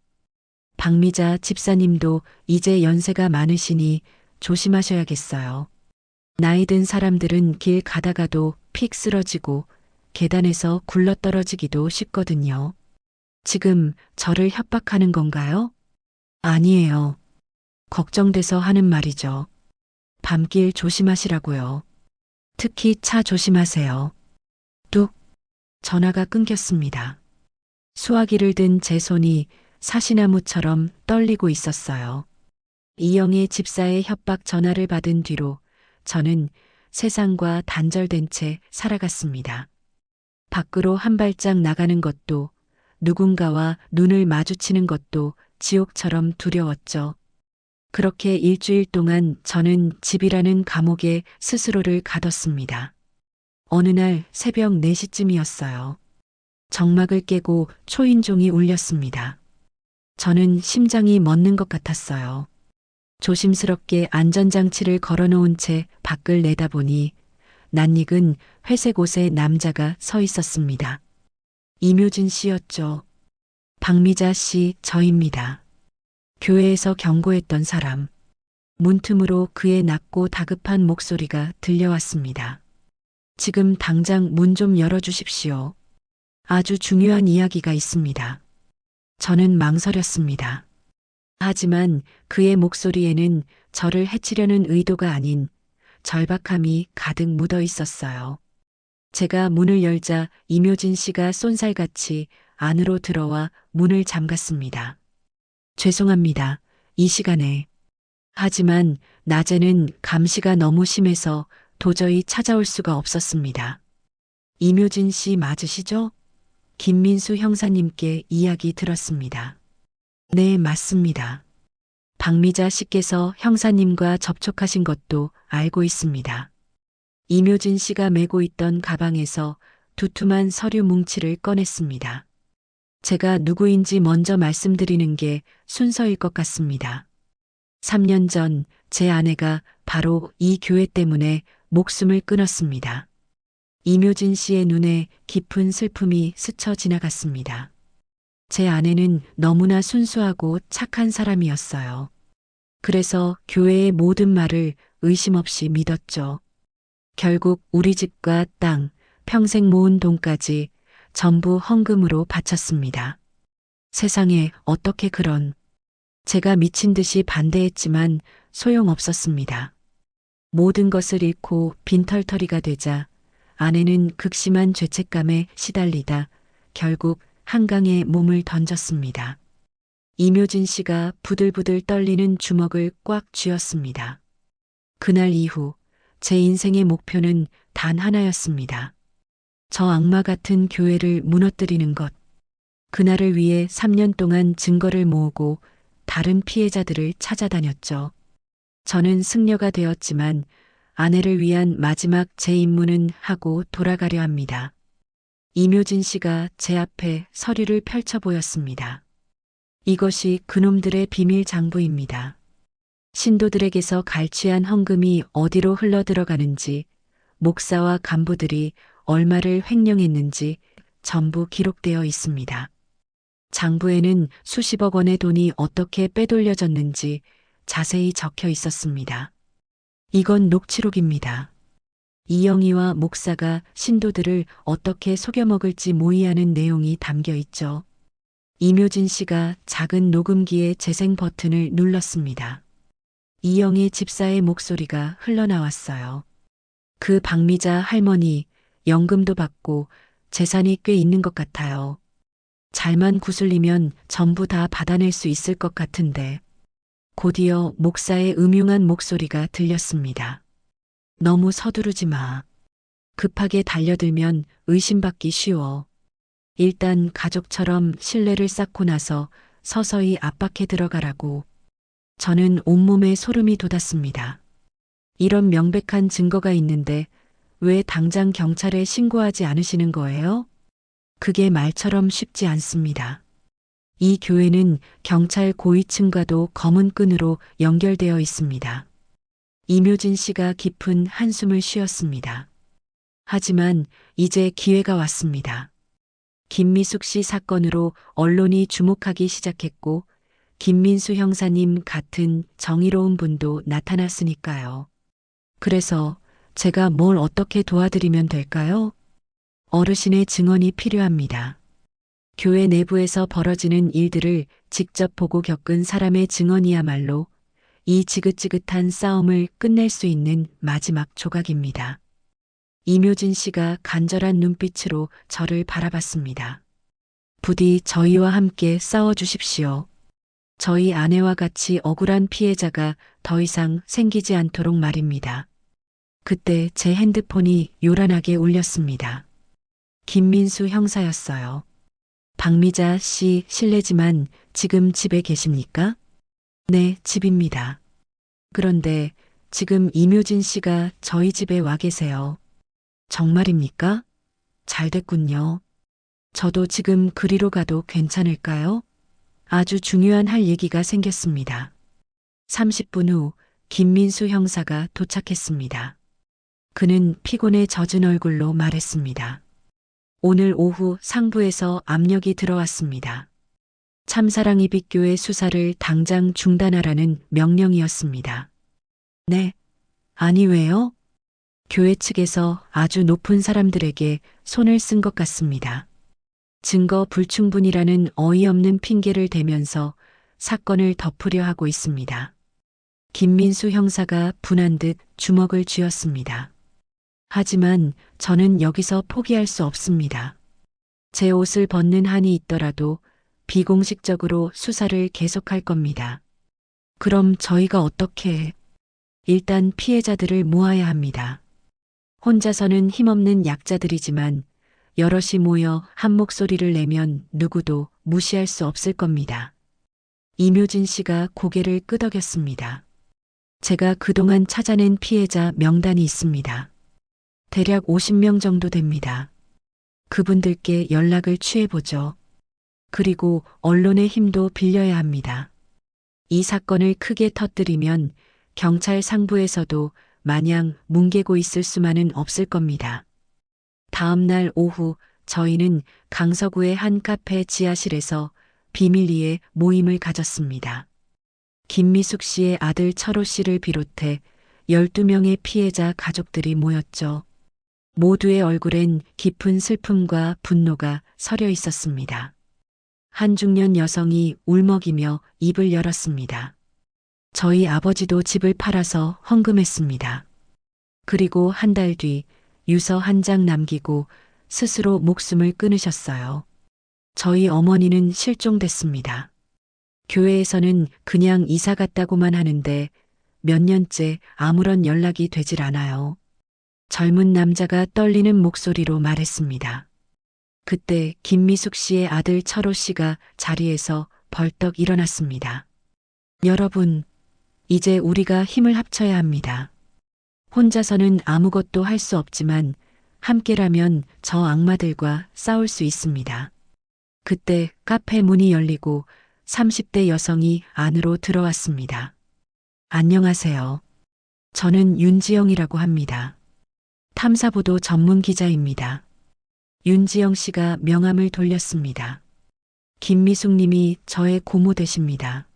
박미자 집사님도 이제 연세가 많으시니 조심하셔야겠어요. 나이 든 사람들은 길 가다가도 픽 쓰러지고 계단에서 굴러떨어지기도 쉽거든요. 지금 저를 협박하는 건가요? 아니에요. 걱정돼서 하는 말이죠. 밤길 조심하시라고요. 특히 차 조심하세요. 뚝. 전화가 끊겼습니다. 수화기를 든 제 손이 사시나무처럼 떨리고 있었어요. 이영애 집사의 협박 전화를 받은 뒤로 저는 세상과 단절된 채 살아갔습니다. 밖으로 한 발짝 나가는 것도 누군가와 눈을 마주치는 것도 지옥처럼 두려웠죠. 그렇게 일주일 동안 저는 집이라는 감옥에 스스로를 가뒀습니다. 어느 날 새벽 4시쯤이었어요. 정막을 깨고 초인종이 울렸습니다. 저는 심장이 멎는 것 같았어요. 조심스럽게 안전장치를 걸어놓은 채 밖을 내다보니 낯익은 회색 옷의 남자가 서 있었습니다. 이묘진 씨였죠. 박미자 씨, 저입니다. 교회에서 경고했던 사람. 문틈으로 그의 낮고 다급한 목소리가 들려왔습니다. 지금 당장 문 좀 열어주십시오. 아주 중요한 이야기가 있습니다. 저는 망설였습니다. 하지만 그의 목소리에는 저를 해치려는 의도가 아닌 절박함이 가득 묻어 있었어요. 제가 문을 열자 이묘진 씨가 쏜살같이 안으로 들어와 문을 잠갔습니다. 죄송합니다. 이 시간에. 하지만 낮에는 감시가 너무 심해서 도저히 찾아올 수가 없었습니다. 이묘진 씨 맞으시죠? 김민수 형사님께 이야기 들었습니다. 네, 맞습니다. 박미자 씨께서 형사님과 접촉하신 것도 알고 있습니다. 이묘진 씨가 메고 있던 가방에서 두툼한 서류 뭉치를 꺼냈습니다. 제가 누구인지 먼저 말씀드리는 게 순서일 것 같습니다. 3년 전 제 아내가 바로 이 교회 때문에 목숨을 끊었습니다. 이묘진 씨의 눈에 깊은 슬픔이 스쳐 지나갔습니다. 제 아내는 너무나 순수하고 착한 사람이었어요. 그래서 교회의 모든 말을 의심 없이 믿었죠. 결국 우리 집과 땅, 평생 모은 돈까지 전부 헌금으로 바쳤습니다. 세상에 어떻게 그런. 제가 미친 듯이 반대했지만 소용없었습니다. 모든 것을 잃고 빈털터리가 되자 아내는 극심한 죄책감에 시달리다 결국 한강에 몸을 던졌습니다. 이묘진 씨가 부들부들 떨리는 주먹을 꽉 쥐었습니다. 그날 이후 제 인생의 목표는 단 하나였습니다. 저 악마 같은 교회를 무너뜨리는 것. 그날을 위해 3년 동안 증거를 모으고 다른 피해자들을 찾아다녔죠. 저는 승려가 되었지만 아내를 위한 마지막 제 임무는 하고 돌아가려 합니다. 이묘진 씨가 제 앞에 서류를 펼쳐 보였습니다. 이것이 그놈들의 비밀 장부입니다. 신도들에게서 갈취한 헌금이 어디로 흘러 들어가는지, 목사와 간부들이 얼마를 횡령했는지 전부 기록되어 있습니다. 장부에는 수십억 원의 돈이 어떻게 빼돌려졌는지 자세히 적혀 있었습니다. 이건 녹취록입니다. 이영희와 목사가 신도들을 어떻게 속여먹을지 모의하는 내용이 담겨 있죠. 이묘진 씨가 작은 녹음기의 재생 버튼을 눌렀습니다. 이영희 집사의 목소리가 흘러나왔어요. 그 박미자 할머니 연금도 받고 재산이 꽤 있는 것 같아요. 잘만 구슬리면 전부 다 받아낼 수 있을 것 같은데. 곧이어 목사의 음흉한 목소리가 들렸습니다. 너무 서두르지 마. 급하게 달려들면 의심받기 쉬워. 일단 가족처럼 신뢰를 쌓고 나서 서서히 압박해 들어가라고. 저는 온몸에 소름이 돋았습니다. 이런 명백한 증거가 있는데 왜 당장 경찰에 신고하지 않으시는 거예요? 그게 말처럼 쉽지 않습니다. 이 교회는 경찰 고위층과도 검은 끈으로 연결되어 있습니다. 이묘진 씨가 깊은 한숨을 쉬었습니다. 하지만 이제 기회가 왔습니다. 김미숙 씨 사건으로 언론이 주목하기 시작했고 김민수 형사님 같은 정의로운 분도 나타났으니까요. 그래서 제가 뭘 어떻게 도와드리면 될까요? 어르신의 증언이 필요합니다. 교회 내부에서 벌어지는 일들을 직접 보고 겪은 사람의 증언이야말로 이 지긋지긋한 싸움을 끝낼 수 있는 마지막 조각입니다. 이묘진 씨가 간절한 눈빛으로 저를 바라봤습니다. 부디 저희와 함께 싸워주십시오. 저희 아내와 같이 억울한 피해자가 더 이상 생기지 않도록 말입니다. 그때 제 핸드폰이 요란하게 울렸습니다. 김민수 형사였어요. 박미자 씨 실례지만 지금 집에 계십니까? 네, 집입니다. 그런데 지금 이묘진 씨가 저희 집에 와 계세요. 정말입니까? 잘 됐군요. 저도 지금 그리로 가도 괜찮을까요? 아주 중요한 할 얘기가 생겼습니다. 30분 후 김민수 형사가 도착했습니다. 그는 피곤에 젖은 얼굴로 말했습니다. 오늘 오후 상부에서 압력이 들어왔습니다. 참사랑 이빛교회 수사를 당장 중단하라는 명령이었습니다. 네? 아니 왜요? 교회 측에서 아주 높은 사람들에게 손을 쓴 것 같습니다. 증거 불충분이라는 어이없는 핑계를 대면서 사건을 덮으려 하고 있습니다. 김민수 형사가 분한 듯 주먹을 쥐었습니다. 하지만 저는 여기서 포기할 수 없습니다. 제 옷을 벗는 한이 있더라도 비공식적으로 수사를 계속할 겁니다. 그럼 저희가 어떻게? 일단 피해자들을 모아야 합니다. 혼자서는 힘없는 약자들이지만 여럿이 모여 한 목소리를 내면 누구도 무시할 수 없을 겁니다. 이묘진 씨가 고개를 끄덕였습니다. 제가 그동안 찾아낸 피해자 명단이 있습니다. 대략 50명 정도 됩니다. 그분들께 연락을 취해보죠. 그리고 언론의 힘도 빌려야 합니다. 이 사건을 크게 터뜨리면 경찰 상부에서도 마냥 뭉개고 있을 수만은 없을 겁니다. 다음 날 오후 저희는 강서구의 한 카페 지하실에서 비밀리에 모임을 가졌습니다. 김미숙 씨의 아들 철호 씨를 비롯해 12명의 피해자 가족들이 모였죠. 모두의 얼굴엔 깊은 슬픔과 분노가 서려 있었습니다. 한 중년 여성이 울먹이며 입을 열었습니다. 저희 아버지도 집을 팔아서 헌금했습니다. 그리고 한 달 뒤 유서 한 장 남기고 스스로 목숨을 끊으셨어요. 저희 어머니는 실종됐습니다. 교회에서는 그냥 이사 갔다고만 하는데 몇 년째 아무런 연락이 되질 않아요. 젊은 남자가 떨리는 목소리로 말했습니다. 그때 김미숙 씨의 아들 철호 씨가 자리에서 벌떡 일어났습니다. 여러분, 이제 우리가 힘을 합쳐야 합니다. 혼자서는 아무것도 할 수 없지만 함께라면 저 악마들과 싸울 수 있습니다. 그때 카페 문이 열리고 30대 여성이 안으로 들어왔습니다. 안녕하세요. 저는 윤지영이라고 합니다. 탐사보도 전문 기자입니다. 윤지영 씨가 명함을 돌렸습니다. 김미숙 님이 저의 고모 되십니다.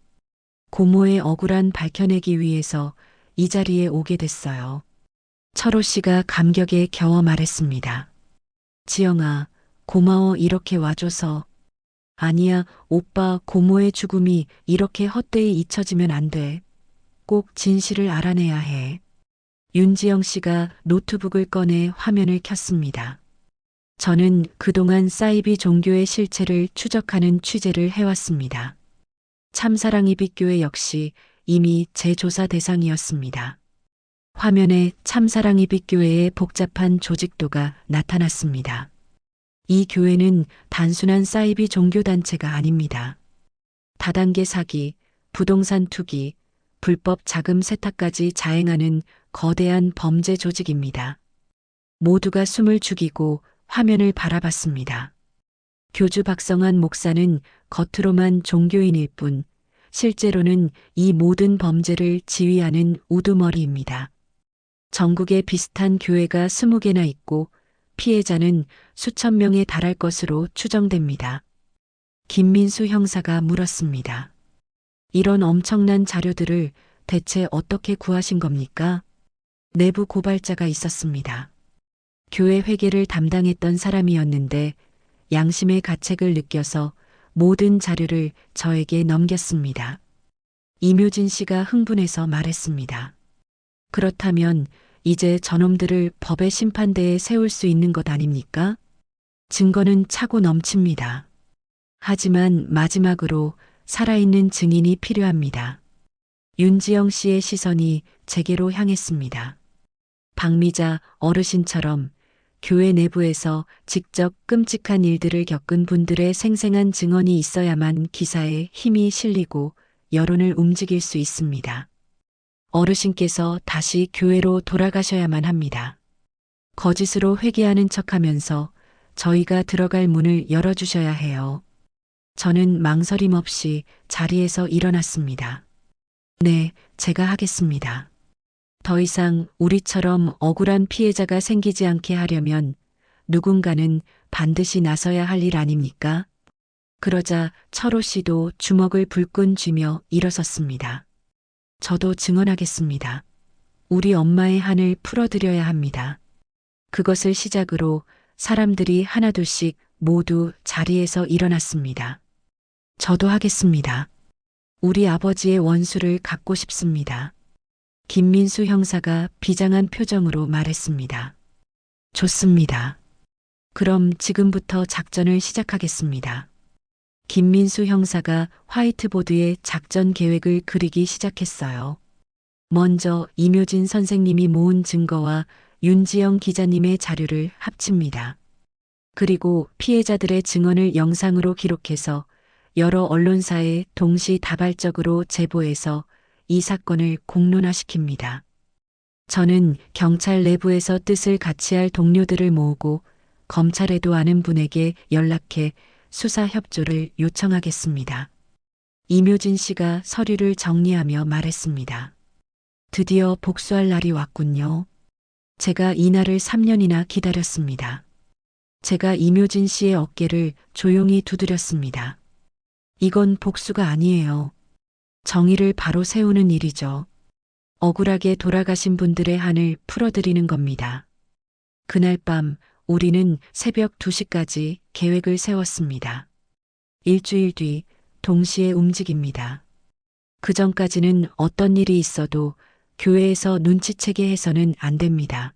고모의 억울한 밝혀내기 위해서 이 자리에 오게 됐어요. 철호 씨가 감격에 겨워 말했습니다. 지영아, 고마워 이렇게 와줘서. 아니야, 오빠 고모의 죽음이 이렇게 헛되이 잊혀지면 안 돼. 꼭 진실을 알아내야 해. 윤지영 씨가 노트북을 꺼내 화면을 켰습니다. 저는 그동안 사이비 종교의 실체를 추적하는 취재를 해왔습니다. 참사랑 이빛교회 역시 이미 제 조사 대상이었습니다. 화면에 참사랑이빛교회의 복잡한 조직도가 나타났습니다. 이 교회는 단순한 사이비 종교단체가 아닙니다. 다단계 사기, 부동산 투기, 불법 자금 세탁까지 자행하는 거대한 범죄 조직입니다. 모두가 숨을 죽이고 화면을 바라봤습니다. 교주 박성환 목사는 겉으로만 종교인일 뿐 실제로는 이 모든 범죄를 지휘하는 우두머리입니다. 전국에 비슷한 교회가 20개나 있고 피해자는 수천 명에 달할 것으로 추정됩니다. 김민수 형사가 물었습니다. 이런 엄청난 자료들을 대체 어떻게 구하신 겁니까? 내부 고발자가 있었습니다. 교회 회계를 담당했던 사람이었는데 양심의 가책을 느껴서 모든 자료를 저에게 넘겼습니다. 이묘진 씨가 흥분해서 말했습니다. 그렇다면 이제 저놈들을 법의 심판대에 세울 수 있는 것 아닙니까? 증거는 차고 넘칩니다. 하지만 마지막으로 살아있는 증인이 필요합니다. 윤지영 씨의 시선이 제게로 향했습니다. 박미자 어르신처럼 교회 내부에서 직접 끔찍한 일들을 겪은 분들의 생생한 증언이 있어야만 기사에 힘이 실리고 여론을 움직일 수 있습니다. 어르신께서 다시 교회로 돌아가셔야만 합니다. 거짓으로 회개하는 척하면서 저희가 들어갈 문을 열어주셔야 해요. 저는 망설임 없이 자리에서 일어났습니다. 네, 제가 하겠습니다. 더 이상 우리처럼 억울한 피해자가 생기지 않게 하려면 누군가는 반드시 나서야 할 일 아닙니까? 그러자 철호 씨도 주먹을 불끈 쥐며 일어섰습니다. 저도 증언하겠습니다. 우리 엄마의 한을 풀어드려야 합니다. 그것을 시작으로 사람들이 하나둘씩 모두 자리에서 일어났습니다. 저도 하겠습니다. 우리 아버지의 원수를 갚고 싶습니다. 김민수 형사가 비장한 표정으로 말했습니다. 좋습니다. 그럼 지금부터 작전을 시작하겠습니다. 김민수 형사가 화이트보드에 작전 계획을 그리기 시작했어요. 먼저 이묘진 선생님이 모은 증거와 윤지영 기자님의 자료를 합칩니다. 그리고 피해자들의 증언을 영상으로 기록해서 여러 언론사에 동시다발적으로 제보해서 이 사건을 공론화시킵니다. 저는 경찰 내부에서 뜻을 같이 할 동료들을 모으고 검찰에도 아는 분에게 연락해 수사 협조를 요청하겠습니다. 이묘진 씨가 서류를 정리하며 말했습니다. 드디어 복수할 날이 왔군요. 제가 이 날을 3년이나 기다렸습니다. 제가 이묘진 씨의 어깨를 조용히 두드렸습니다. 이건 복수가 아니에요. 정의를 바로 세우는 일이죠. 억울하게 돌아가신 분들의 한을 풀어드리는 겁니다. 그날 밤 우리는 새벽 2시까지 계획을 세웠습니다. 일주일 뒤 동시에 움직입니다. 그 전까지는 어떤 일이 있어도 교회에서 눈치채게 해서는 안 됩니다.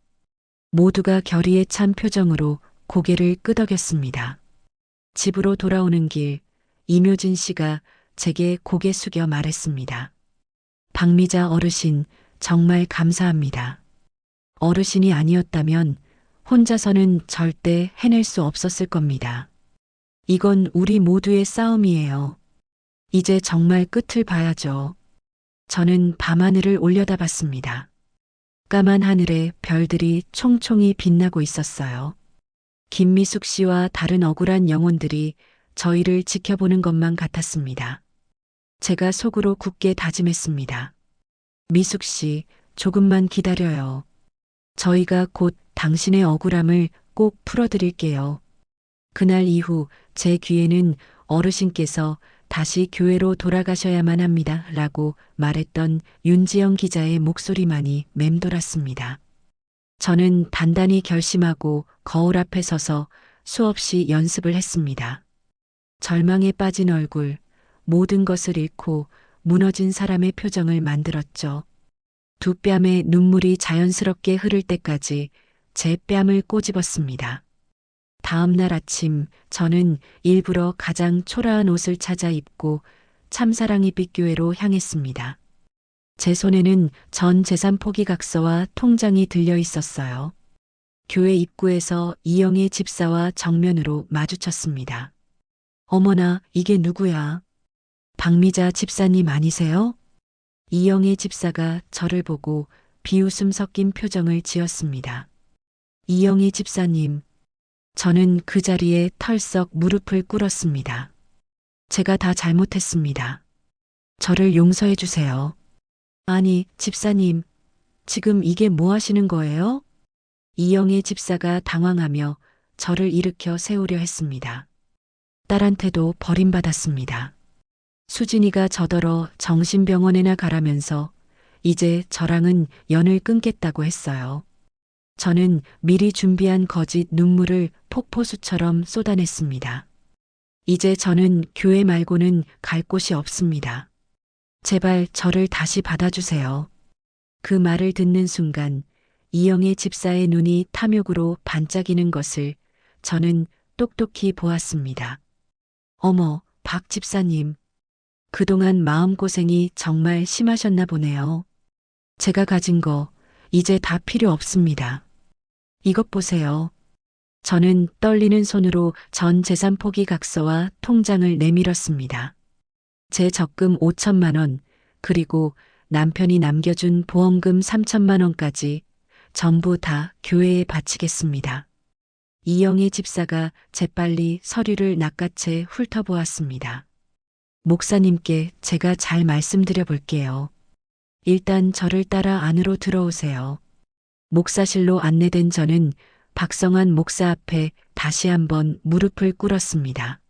모두가 결의에 찬 표정으로 고개를 끄덕였습니다. 집으로 돌아오는 길 이묘진 씨가 제게 고개 숙여 말했습니다. 박미자 어르신 정말 감사합니다. 어르신이 아니었다면 혼자서는 절대 해낼 수 없었을 겁니다. 이건 우리 모두의 싸움이에요. 이제 정말 끝을 봐야죠. 저는 밤하늘을 올려다봤습니다. 까만 하늘에 별들이 총총히 빛나고 있었어요. 김미숙 씨와 다른 억울한 영혼들이 저희를 지켜보는 것만 같았습니다. 제가 속으로 굳게 다짐했습니다. 미숙 씨, 조금만 기다려요. 저희가 곧 당신의 억울함을 꼭 풀어드릴게요. 그날 이후 제 귀에는 어르신께서 다시 교회로 돌아가셔야만 합니다. 라고 말했던 윤지영 기자의 목소리만이 맴돌았습니다. 저는 단단히 결심하고 거울 앞에 서서 수없이 연습을 했습니다. 절망에 빠진 얼굴, 모든 것을 잃고 무너진 사람의 표정을 만들었죠. 두 뺨에 눈물이 자연스럽게 흐를 때까지 제 뺨을 꼬집었습니다. 다음 날 아침 저는 일부러 가장 초라한 옷을 찾아 입고 참사랑이빛 교회로 향했습니다. 제 손에는 전 재산 포기각서와 통장이 들려 있었어요. 교회 입구에서 이영애 집사와 정면으로 마주쳤습니다. 어머나, 이게 누구야? 박미자 집사님 아니세요? 이영애 집사가 저를 보고 비웃음 섞인 표정을 지었습니다. 이영애 집사님, 저는 그 자리에 털썩 무릎을 꿇었습니다. 제가 다 잘못했습니다. 저를 용서해 주세요. 아니, 집사님, 지금 이게 뭐 하시는 거예요? 이영애 집사가 당황하며 저를 일으켜 세우려 했습니다. 딸한테도 버림받았습니다. 수진이가 저더러 정신병원에나 가라면서 이제 저랑은 연을 끊겠다고 했어요. 저는 미리 준비한 거짓 눈물을 폭포수처럼 쏟아냈습니다. 이제 저는 교회 말고는 갈 곳이 없습니다. 제발 저를 다시 받아주세요. 그 말을 듣는 순간 이영애 집사의 눈이 탐욕으로 반짝이는 것을 저는 똑똑히 보았습니다. 어머, 박 집사님. 그동안 마음고생이 정말 심하셨나 보네요. 제가 가진 거 이제 다 필요 없습니다. 이것 보세요. 저는 떨리는 손으로 전 재산 포기 각서와 통장을 내밀었습니다. 제 적금 5천만 원, 그리고 남편이 남겨준 보험금 3천만 원까지 전부 다 교회에 바치겠습니다. 이영애 집사가 재빨리 서류를 낚아채 훑어보았습니다. 목사님께 제가 잘 말씀드려 볼게요. 일단 저를 따라 안으로 들어오세요. 목사실로 안내된 저는 박성환 목사 앞에 다시 한번 무릎을 꿇었습니다.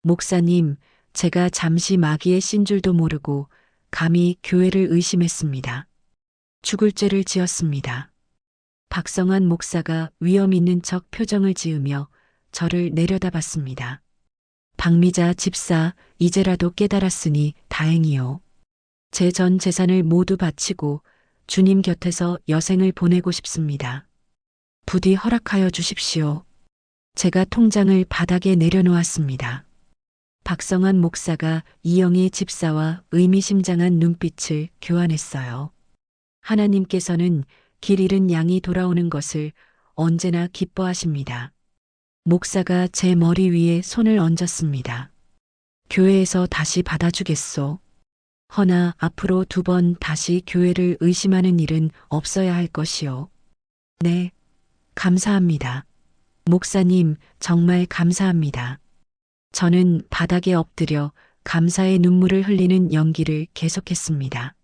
목사님, 제가 잠시 마귀에 씌인 줄도 모르고 감히 교회를 의심했습니다. 죽을 죄를 지었습니다. 박성환 목사가 위험 있는 척 표정을 지으며 저를 내려다봤습니다. 박미자 집사, 이제라도 깨달았으니 다행이요. 제 전 재산을 모두 바치고 주님 곁에서 여생을 보내고 싶습니다. 부디 허락하여 주십시오. 제가 통장을 바닥에 내려놓았습니다. 박성환 목사가 이영애 집사와 의미심장한 눈빛을 교환했어요. 하나님께서는 길 잃은 양이 돌아오는 것을 언제나 기뻐하십니다. 목사가 제 머리 위에 손을 얹었습니다. 교회에서 다시 받아주겠소. 허나 앞으로 2번 다시 교회를 의심하는 일은 없어야 할 것이요. 네, 감사합니다. 목사님, 정말 감사합니다. 저는 바닥에 엎드려 감사의 눈물을 흘리는 연기를 계속했습니다.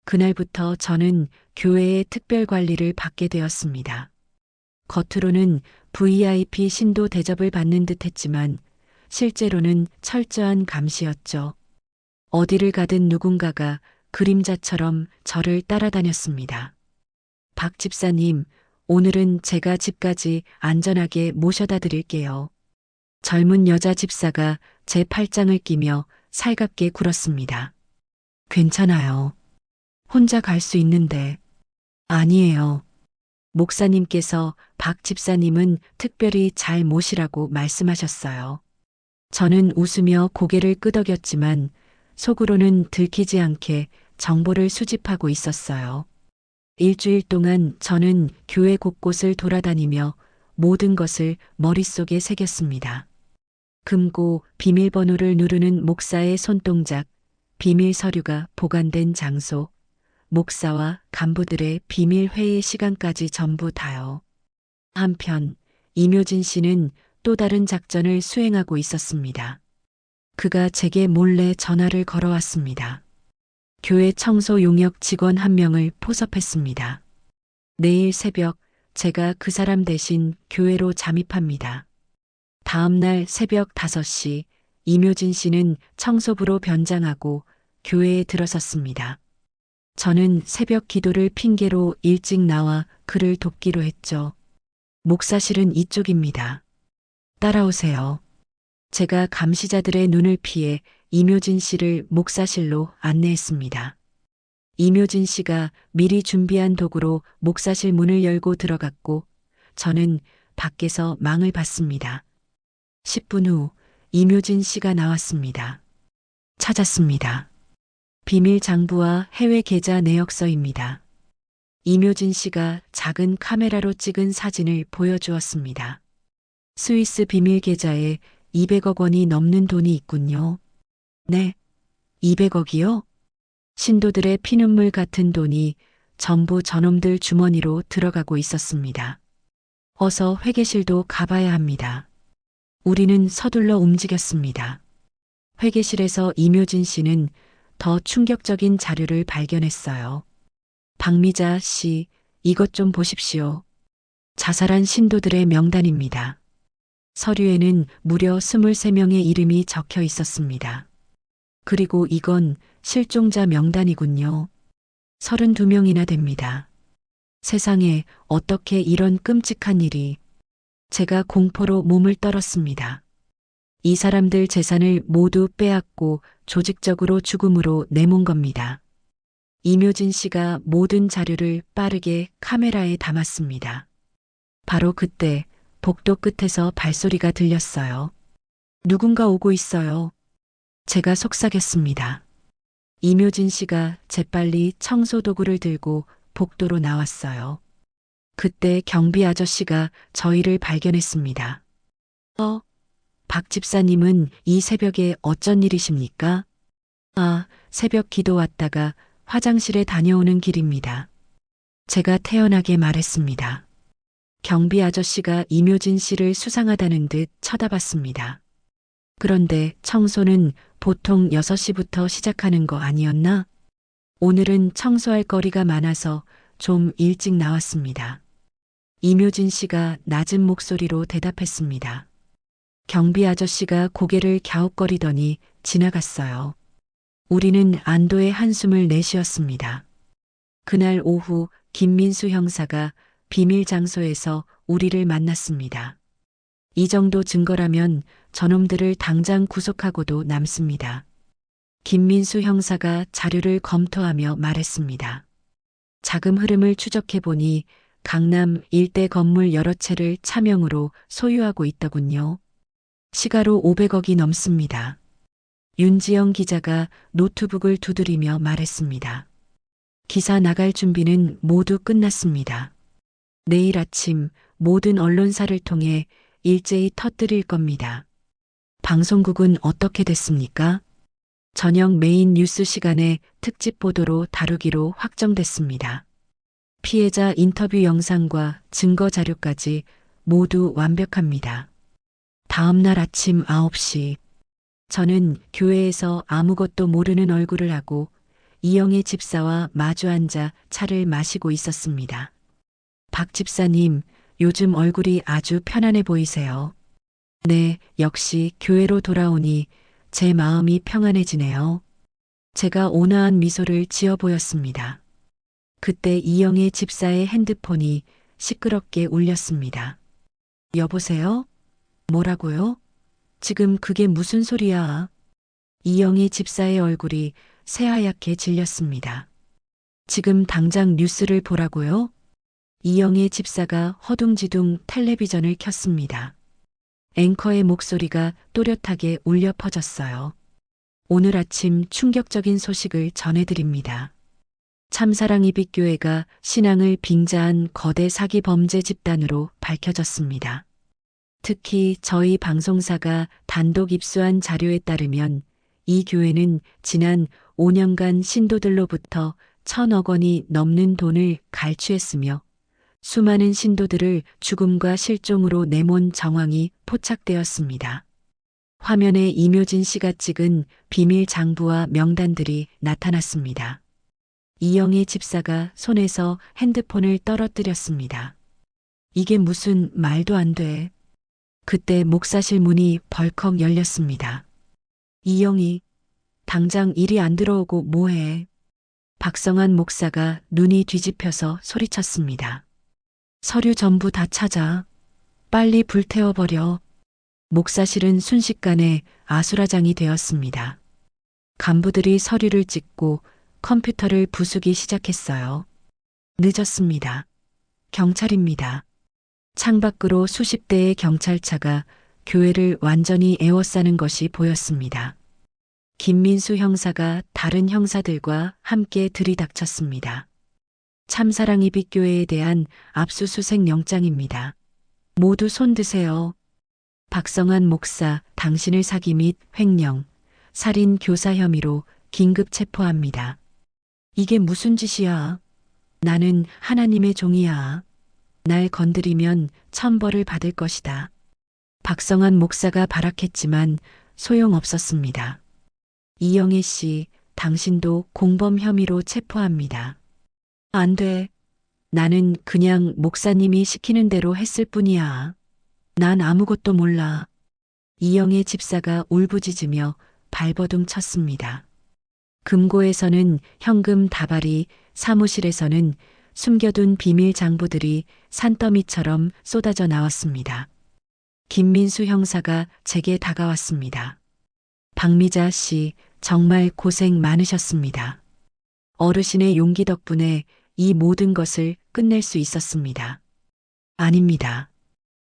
그날부터 저는 교회의 특별 관리를 받게 되었습니다. 겉으로는 VIP 신도 대접을 받는 듯 했지만 실제로는 철저한 감시였죠. 어디를 가든 누군가가 그림자처럼 저를 따라다녔습니다. 박 집사님, 오늘은 제가 집까지 안전하게 모셔다 드릴게요. 젊은 여자 집사가 제 팔짱을 끼며 살갑게 굴었습니다. 괜찮아요. 혼자 갈 수 있는데. 아니에요. 목사님께서 박 집사님은 특별히 잘 모시라고 말씀하셨어요. 저는 웃으며 고개를 끄덕였지만 속으로는 들키지 않게 정보를 수집하고 있었어요. 일주일 동안 저는 교회 곳곳을 돌아다니며 모든 것을 머릿속에 새겼습니다. 금고 비밀번호를 누르는 목사의 손동작, 비밀 서류가 보관된 장소, 목사와 간부들의 비밀 회의 시간까지 전부 다요. 한편 이묘진 씨는 또 다른 작전을 수행하고 있었습니다. 그가 제게 몰래 전화를 걸어왔습니다. 교회 청소 용역 직원 1명을 포섭했습니다. 내일 새벽 제가 그 사람 대신 교회로 잠입합니다. 다음 날 새벽 5시 이묘진 씨는 청소부로 변장하고 교회에 들어섰습니다. 저는 새벽 기도를 핑계로 일찍 나와 그를 돕기로 했죠. 목사실은 이쪽입니다. 따라오세요. 제가 감시자들의 눈을 피해 이묘진 씨를 목사실로 안내했습니다. 이묘진 씨가 미리 준비한 도구로 목사실 문을 열고 들어갔고 저는 밖에서 망을 봤습니다. 10분 후 이묘진 씨가 나왔습니다. 찾았습니다. 비밀 장부와 해외 계좌 내역서입니다. 이묘진 씨가 작은 카메라로 찍은 사진을 보여주었습니다. 스위스 비밀 계좌에 200억 원이 넘는 돈이 있군요. 네, 200억이요? 신도들의 피눈물 같은 돈이 전부 저놈들 주머니로 들어가고 있었습니다. 어서 회계실도 가봐야 합니다. 우리는 서둘러 움직였습니다. 회계실에서 이묘진 씨는 더 충격적인 자료를 발견했어요. 박미자 씨, 이것 좀 보십시오. 자살한 신도들의 명단입니다. 서류에는 무려 23명의 이름이 적혀 있었습니다. 그리고 이건 실종자 명단이군요. 32명이나 됩니다. 세상에 어떻게 이런 끔찍한 일이. 제가 공포로 몸을 떨었습니다. 이 사람들 재산을 모두 빼앗고 조직적으로 죽음으로 내몬 겁니다. 이묘진 씨가 모든 자료를 빠르게 카메라에 담았습니다. 바로 그때 복도 끝에서 발소리가 들렸어요. 누군가 오고 있어요. 제가 속삭였습니다. 이묘진 씨가 재빨리 청소 도구를 들고 복도로 나왔어요. 그때 경비 아저씨가 저희를 발견했습니다. 박 집사님은 이 새벽에 어쩐 일이십니까? 새벽 기도 왔다가 화장실에 다녀오는 길입니다. 제가 태연하게 말했습니다. 경비 아저씨가 이묘진 씨를 수상하다는 듯 쳐다봤습니다. 그런데 청소는 보통 6시부터 시작하는 거 아니었나? 오늘은 청소할 거리가 많아서 좀 일찍 나왔습니다. 이묘진 씨가 낮은 목소리로 대답했습니다. 경비 아저씨가 고개를 갸웃거리더니 지나갔어요. 우리는 안도의 한숨을 내쉬었습니다. 그날 오후 김민수 형사가 비밀 장소에서 우리를 만났습니다. 이 정도 증거라면 저놈들을 당장 구속하고도 남습니다. 김민수 형사가 자료를 검토하며 말했습니다. 자금 흐름을 추적해보니 강남 일대 건물 여러 채를 차명으로 소유하고 있더군요. 시가로 500억이 넘습니다. 윤지영 기자가 노트북을 두드리며 말했습니다. 기사 나갈 준비는 모두 끝났습니다. 내일 아침 모든 언론사를 통해 일제히 터뜨릴 겁니다. 방송국은 어떻게 됐습니까? 저녁 메인 뉴스 시간에 특집 보도로 다루기로 확정됐습니다. 피해자 인터뷰 영상과 증거 자료까지 모두 완벽합니다. 다음 날 아침 9시, 저는 교회에서 아무것도 모르는 얼굴을 하고 이영애 집사와 마주 앉아 차를 마시고 있었습니다. 박 집사님, 요즘 얼굴이 아주 편안해 보이세요. 네, 역시 교회로 돌아오니 제 마음이 평안해지네요. 제가 온화한 미소를 지어 보였습니다. 그때 이영애 집사의 핸드폰이 시끄럽게 울렸습니다. 여보세요? 뭐라고요? 지금 그게 무슨 소리야? 이영희 집사의 얼굴이 새하얗게 질렸습니다. 지금 당장 뉴스를 보라고요? 이영희 집사가 허둥지둥 텔레비전을 켰습니다. 앵커의 목소리가 또렷하게 울려 퍼졌어요. 오늘 아침 충격적인 소식을 전해드립니다. 참사랑 이빛교회가 신앙을 빙자한 거대 사기 범죄 집단으로 밝혀졌습니다. 특히 저희 방송사가 단독 입수한 자료에 따르면 이 교회는 지난 5년간 신도들로부터 1,000억 원이 넘는 돈을 갈취했으며 수많은 신도들을 죽음과 실종으로 내몬 정황이 포착되었습니다. 화면에 이묘진 씨가 찍은 비밀 장부와 명단들이 나타났습니다. 이영애 집사가 손에서 핸드폰을 떨어뜨렸습니다. 이게 무슨 말도 안 돼. 그때 목사실 문이 벌컥 열렸습니다. 이영희, 당장 일이 안 들어오고 뭐해? 박성한 목사가 눈이 뒤집혀서 소리쳤습니다. 서류 전부 다 찾아. 빨리 불태워버려. 목사실은 순식간에 아수라장이 되었습니다. 간부들이 서류를 찍고 컴퓨터를 부수기 시작했어요. 늦었습니다. 경찰입니다. 창밖으로 수십 대의 경찰차가 교회를 완전히 에워싸는 것이 보였습니다. 김민수 형사가 다른 형사들과 함께 들이닥쳤습니다. 참사랑이빛교회에 대한 압수수색 영장입니다. 모두 손 드세요. 박성환 목사, 당신을 사기 및 횡령, 살인 교사 혐의로 긴급 체포합니다. 이게 무슨 짓이야? 나는 하나님의 종이야. 날 건드리면 천벌을 받을 것이다. 박성환 목사가 발악했지만 소용없었습니다. 이영애 씨, 당신도 공범 혐의로 체포합니다. 안 돼. 나는 그냥 목사님이 시키는 대로 했을 뿐이야. 난 아무것도 몰라. 이영애 집사가 울부짖으며 발버둥 쳤습니다. 금고에서는 현금 다발이, 사무실에서는 숨겨둔 비밀 장부들이 산더미처럼 쏟아져 나왔습니다. 김민수 형사가 제게 다가왔습니다. 박미자 씨, 정말 고생 많으셨습니다. 어르신의 용기 덕분에 이 모든 것을 끝낼 수 있었습니다. 아닙니다.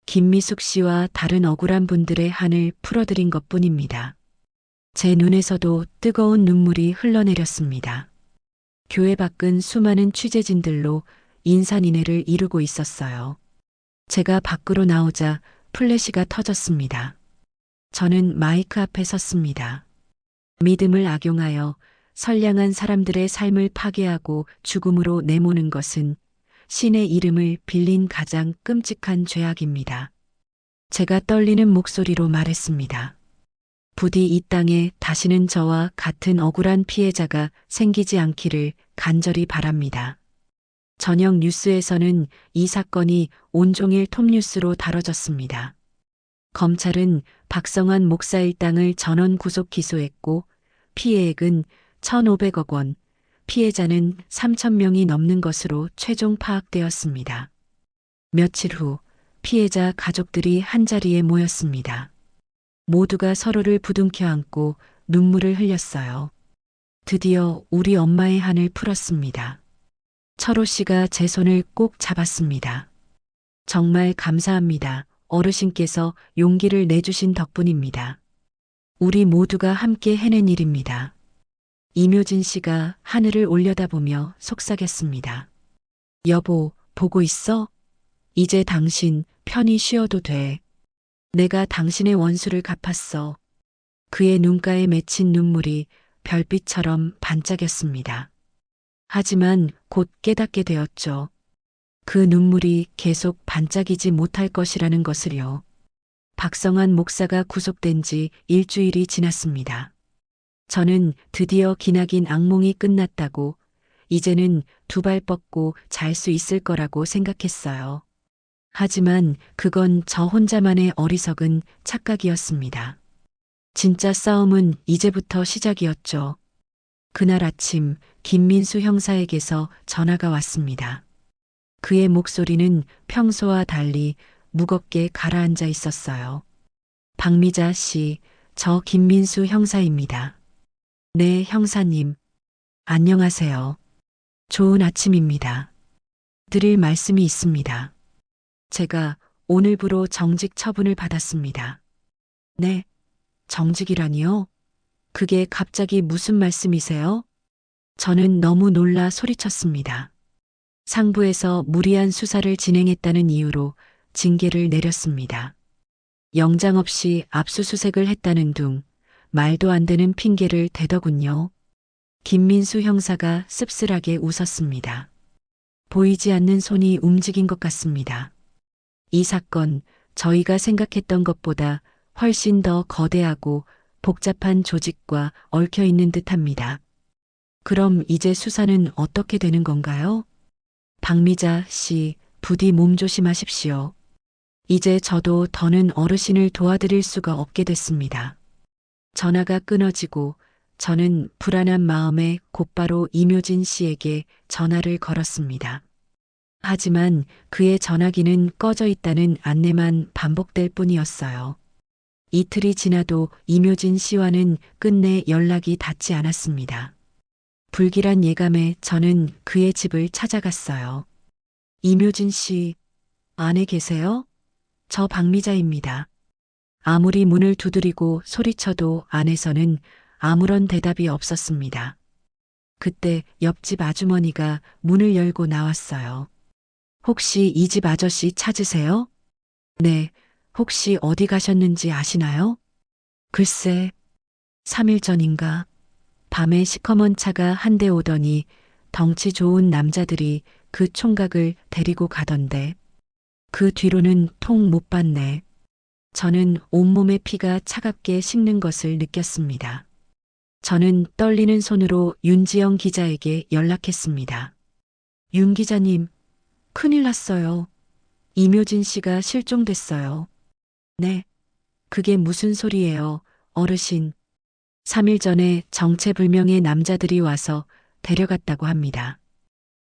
김미숙 씨와 다른 억울한 분들의 한을 풀어드린 것뿐입니다. 제 눈에서도 뜨거운 눈물이 흘러내렸습니다. 교회 밖은 수많은 취재진들로 인산인해를 이루고 있었어요. 제가 밖으로 나오자 플래시가 터졌습니다. 저는 마이크 앞에 섰습니다. 믿음을 악용하여 선량한 사람들의 삶을 파괴하고 죽음으로 내모는 것은 신의 이름을 빌린 가장 끔찍한 죄악입니다. 제가 떨리는 목소리로 말했습니다. 부디 이 땅에 다시는 저와 같은 억울한 피해자가 생기지 않기를 간절히 바랍니다. 저녁 뉴스에서는 이 사건이 온종일 톱뉴스로 다뤄졌습니다. 검찰은 박성환 목사 일당을 전원 구속 기소했고 피해액은 1,500억 원, 피해자는 3,000명이 넘는 것으로 최종 파악되었습니다. 며칠 후 피해자 가족들이 한자리에 모였습니다. 모두가 서로를 부둥켜 안고 눈물을 흘렸어요. 드디어 우리 엄마의 한을 풀었습니다. 철호 씨가 제 손을 꼭 잡았습니다. 정말 감사합니다. 어르신께서 용기를 내주신 덕분입니다. 우리 모두가 함께 해낸 일입니다. 이묘진 씨가 하늘을 올려다보며 속삭였습니다. 여보, 보고 있어? 이제 당신 편히 쉬어도 돼. 내가 당신의 원수를 갚았어. 그의 눈가에 맺힌 눈물이 별빛처럼 반짝였습니다. 하지만 곧 깨닫게 되었죠. 그 눈물이 계속 반짝이지 못할 것이라는 것을요. 박성환 목사가 구속된 지 일주일이 지났습니다. 저는 드디어 기나긴 악몽이 끝났다고, 이제는 두 발 뻗고 잘 수 있을 거라고 생각했어요. 하지만 그건 저 혼자만의 어리석은 착각이었습니다. 진짜 싸움은 이제부터 시작이었죠. 그날 아침 김민수 형사에게서 전화가 왔습니다. 그의 목소리는 평소와 달리 무겁게 가라앉아 있었어요. 박미자 씨, 저 김민수 형사입니다. 네, 형사님. 안녕하세요. 좋은 아침입니다. 드릴 말씀이 있습니다. 제가 오늘부로 정직 처분을 받았습니다. 네, 정직이라니요? 그게 갑자기 무슨 말씀이세요? 저는 너무 놀라 소리쳤습니다. 상부에서 무리한 수사를 진행했다는 이유로 징계를 내렸습니다. 영장 없이 압수수색을 했다는 둥, 말도 안 되는 핑계를 대더군요. 김민수 형사가 씁쓸하게 웃었습니다. 보이지 않는 손이 움직인 것 같습니다. 이 사건, 저희가 생각했던 것보다 훨씬 더 거대하고 복잡한 조직과 얽혀 있는 듯합니다. 그럼 이제 수사는 어떻게 되는 건가요? 박미자 씨, 부디 몸조심하십시오. 이제 저도 더는 어르신을 도와드릴 수가 없게 됐습니다. 전화가 끊어지고 저는 불안한 마음에 곧바로 이묘진 씨에게 전화를 걸었습니다. 하지만 그의 전화기는 꺼져 있다는 안내만 반복될 뿐이었어요. 이틀이 지나도 이묘진 씨와는 끝내 연락이 닿지 않았습니다. 불길한 예감에 저는 그의 집을 찾아갔어요. 이묘진 씨, 안에 계세요? 저 박미자입니다. 아무리 문을 두드리고 소리쳐도 안에서는 아무런 대답이 없었습니다. 그때 옆집 아주머니가 문을 열고 나왔어요. 혹시 이 집 아저씨 찾으세요? 네, 혹시 어디 가셨는지 아시나요? 글쎄, 3일 전인가 밤에 시커먼 차가 한 대 오더니 덩치 좋은 남자들이 그 총각을 데리고 가던데 그 뒤로는 통 못 봤네. 저는 온몸의 피가 차갑게 식는 것을 느꼈습니다. 저는 떨리는 손으로 윤지영 기자에게 연락했습니다. 윤 기자님, 큰일 났어요. 이묘진 씨가 실종됐어요. 네, 그게 무슨 소리예요, 어르신. 3일 전에 정체불명의 남자들이 와서 데려갔다고 합니다.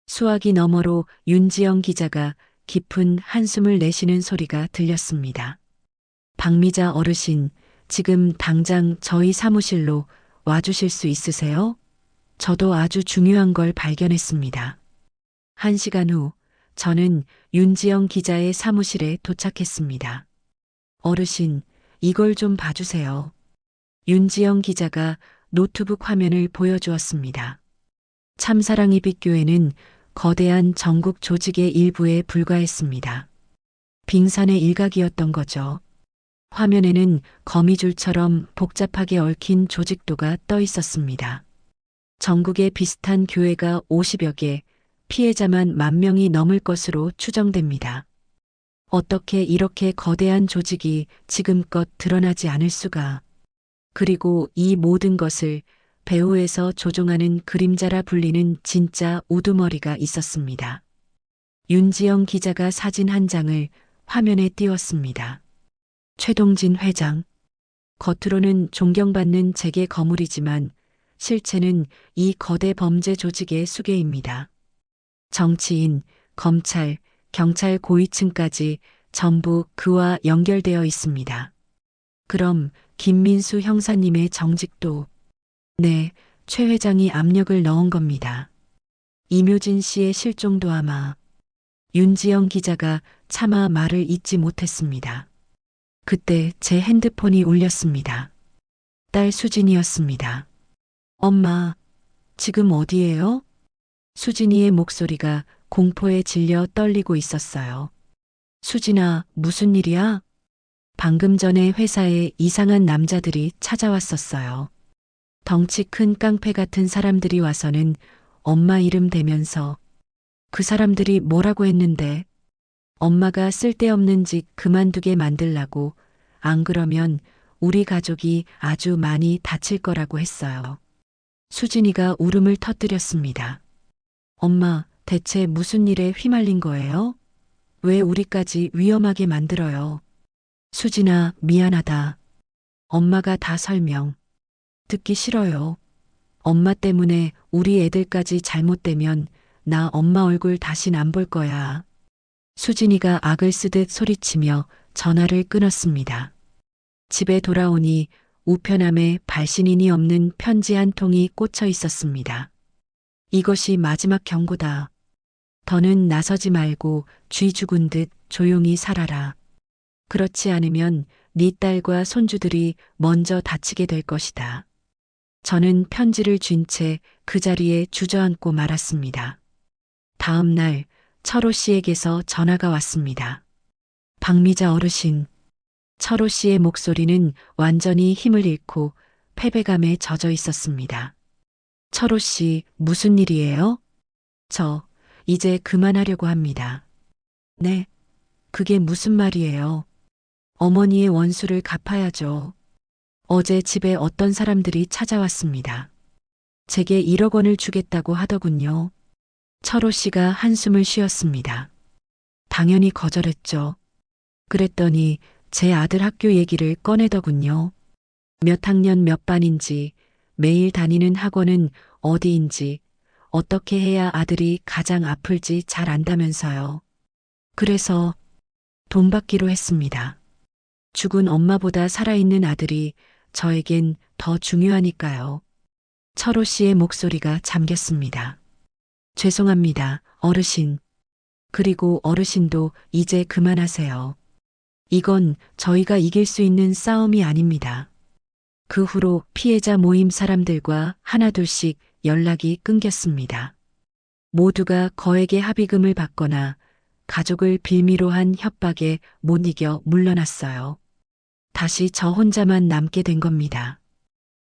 수화기 너머로 윤지영 기자가 깊은 한숨을 내쉬는 소리가 들렸습니다. 박미자 어르신, 지금 당장 저희 사무실로 와주실 수 있으세요? 저도 아주 중요한 걸 발견했습니다. 1시간 후, 저는 윤지영 기자의 사무실에 도착했습니다. 어르신, 이걸 좀 봐주세요. 윤지영 기자가 노트북 화면을 보여주었습니다. 참사랑이빛교회는 거대한 전국 조직의 일부에 불과했습니다. 빙산의 일각이었던 거죠. 화면에는 거미줄처럼 복잡하게 얽힌 조직도가 떠 있었습니다. 전국에 비슷한 교회가 50여 개, 피해자만 10,000명이 넘을 것으로 추정됩니다. 어떻게 이렇게 거대한 조직이 지금껏 드러나지 않을 수가. 그리고 이 모든 것을 배후에서 조종하는 그림자라 불리는 진짜 우두머리가 있었습니다. 윤지영 기자가 사진 한 장을 화면에 띄웠습니다. 최동진 회장. 겉으로는 존경받는 재계 거물이지만 실체는 이 거대 범죄 조직의 수괴입니다. 정치인, 검찰, 경찰 고위층까지 전부 그와 연결되어 있습니다. 그럼 김민수 형사님의 정직도. 네, 최 회장이 압력을 넣은 겁니다. 이묘진 씨의 실종도 아마. 윤지영 기자가 차마 말을 잇지 못했습니다. 그때 제 핸드폰이 울렸습니다. 딸 수진이었습니다. 엄마, 지금 어디예요? 수진이의 목소리가 공포에 질려 떨리고 있었어요. 수진아, 무슨 일이야? 방금 전에 회사에 이상한 남자들이 찾아왔었어요. 덩치 큰 깡패 같은 사람들이 와서는 엄마 이름 대면서 그 사람들이 뭐라고 했는데 엄마가 쓸데없는 짓 그만두게 만들라고 안 그러면 우리 가족이 아주 많이 다칠 거라고 했어요. 수진이가 울음을 터뜨렸습니다. 엄마, 대체 무슨 일에 휘말린 거예요? 왜 우리까지 위험하게 만들어요? 수진아, 미안하다. 엄마가 다 설명. 듣기 싫어요. 엄마 때문에 우리 애들까지 잘못되면 나 엄마 얼굴 다신 안 볼 거야. 수진이가 악을 쓰듯 소리치며 전화를 끊었습니다. 집에 돌아오니 우편함에 발신인이 없는 편지 한 통이 꽂혀 있었습니다. 이것이 마지막 경고다. 더는 나서지 말고 쥐 죽은 듯 조용히 살아라. 그렇지 않으면 네 딸과 손주들이 먼저 다치게 될 것이다. 저는 편지를 쥔 채 그 자리에 주저앉고 말았습니다. 다음 날 철호 씨에게서 전화가 왔습니다. 박미자 어르신. 철호 씨의 목소리는 완전히 힘을 잃고 패배감에 젖어 있었습니다. 철호 씨, 무슨 일이에요? 저, 이제 그만하려고 합니다. 네, 그게 무슨 말이에요? 어머니의 원수를 갚아야죠. 어제 집에 어떤 사람들이 찾아왔습니다. 제게 1억 원을 주겠다고 하더군요. 철호 씨가 한숨을 쉬었습니다. 당연히 거절했죠. 그랬더니 제 아들 학교 얘기를 꺼내더군요. 몇 학년 몇 반인지, 매일 다니는 학원은 어디인지, 어떻게 해야 아들이 가장 아플지 잘 안다면서요. 그래서 돈 받기로 했습니다. 죽은 엄마보다 살아있는 아들이 저에겐 더 중요하니까요. 철호 씨의 목소리가 잠겼습니다. 죄송합니다, 어르신. 그리고 어르신도 이제 그만하세요. 이건 저희가 이길 수 있는 싸움이 아닙니다. 그 후로 피해자 모임 사람들과 하나둘씩 연락이 끊겼습니다. 모두가 거액의 합의금을 받거나 가족을 빌미로 한 협박에 못 이겨 물러났어요. 다시 저 혼자만 남게 된 겁니다.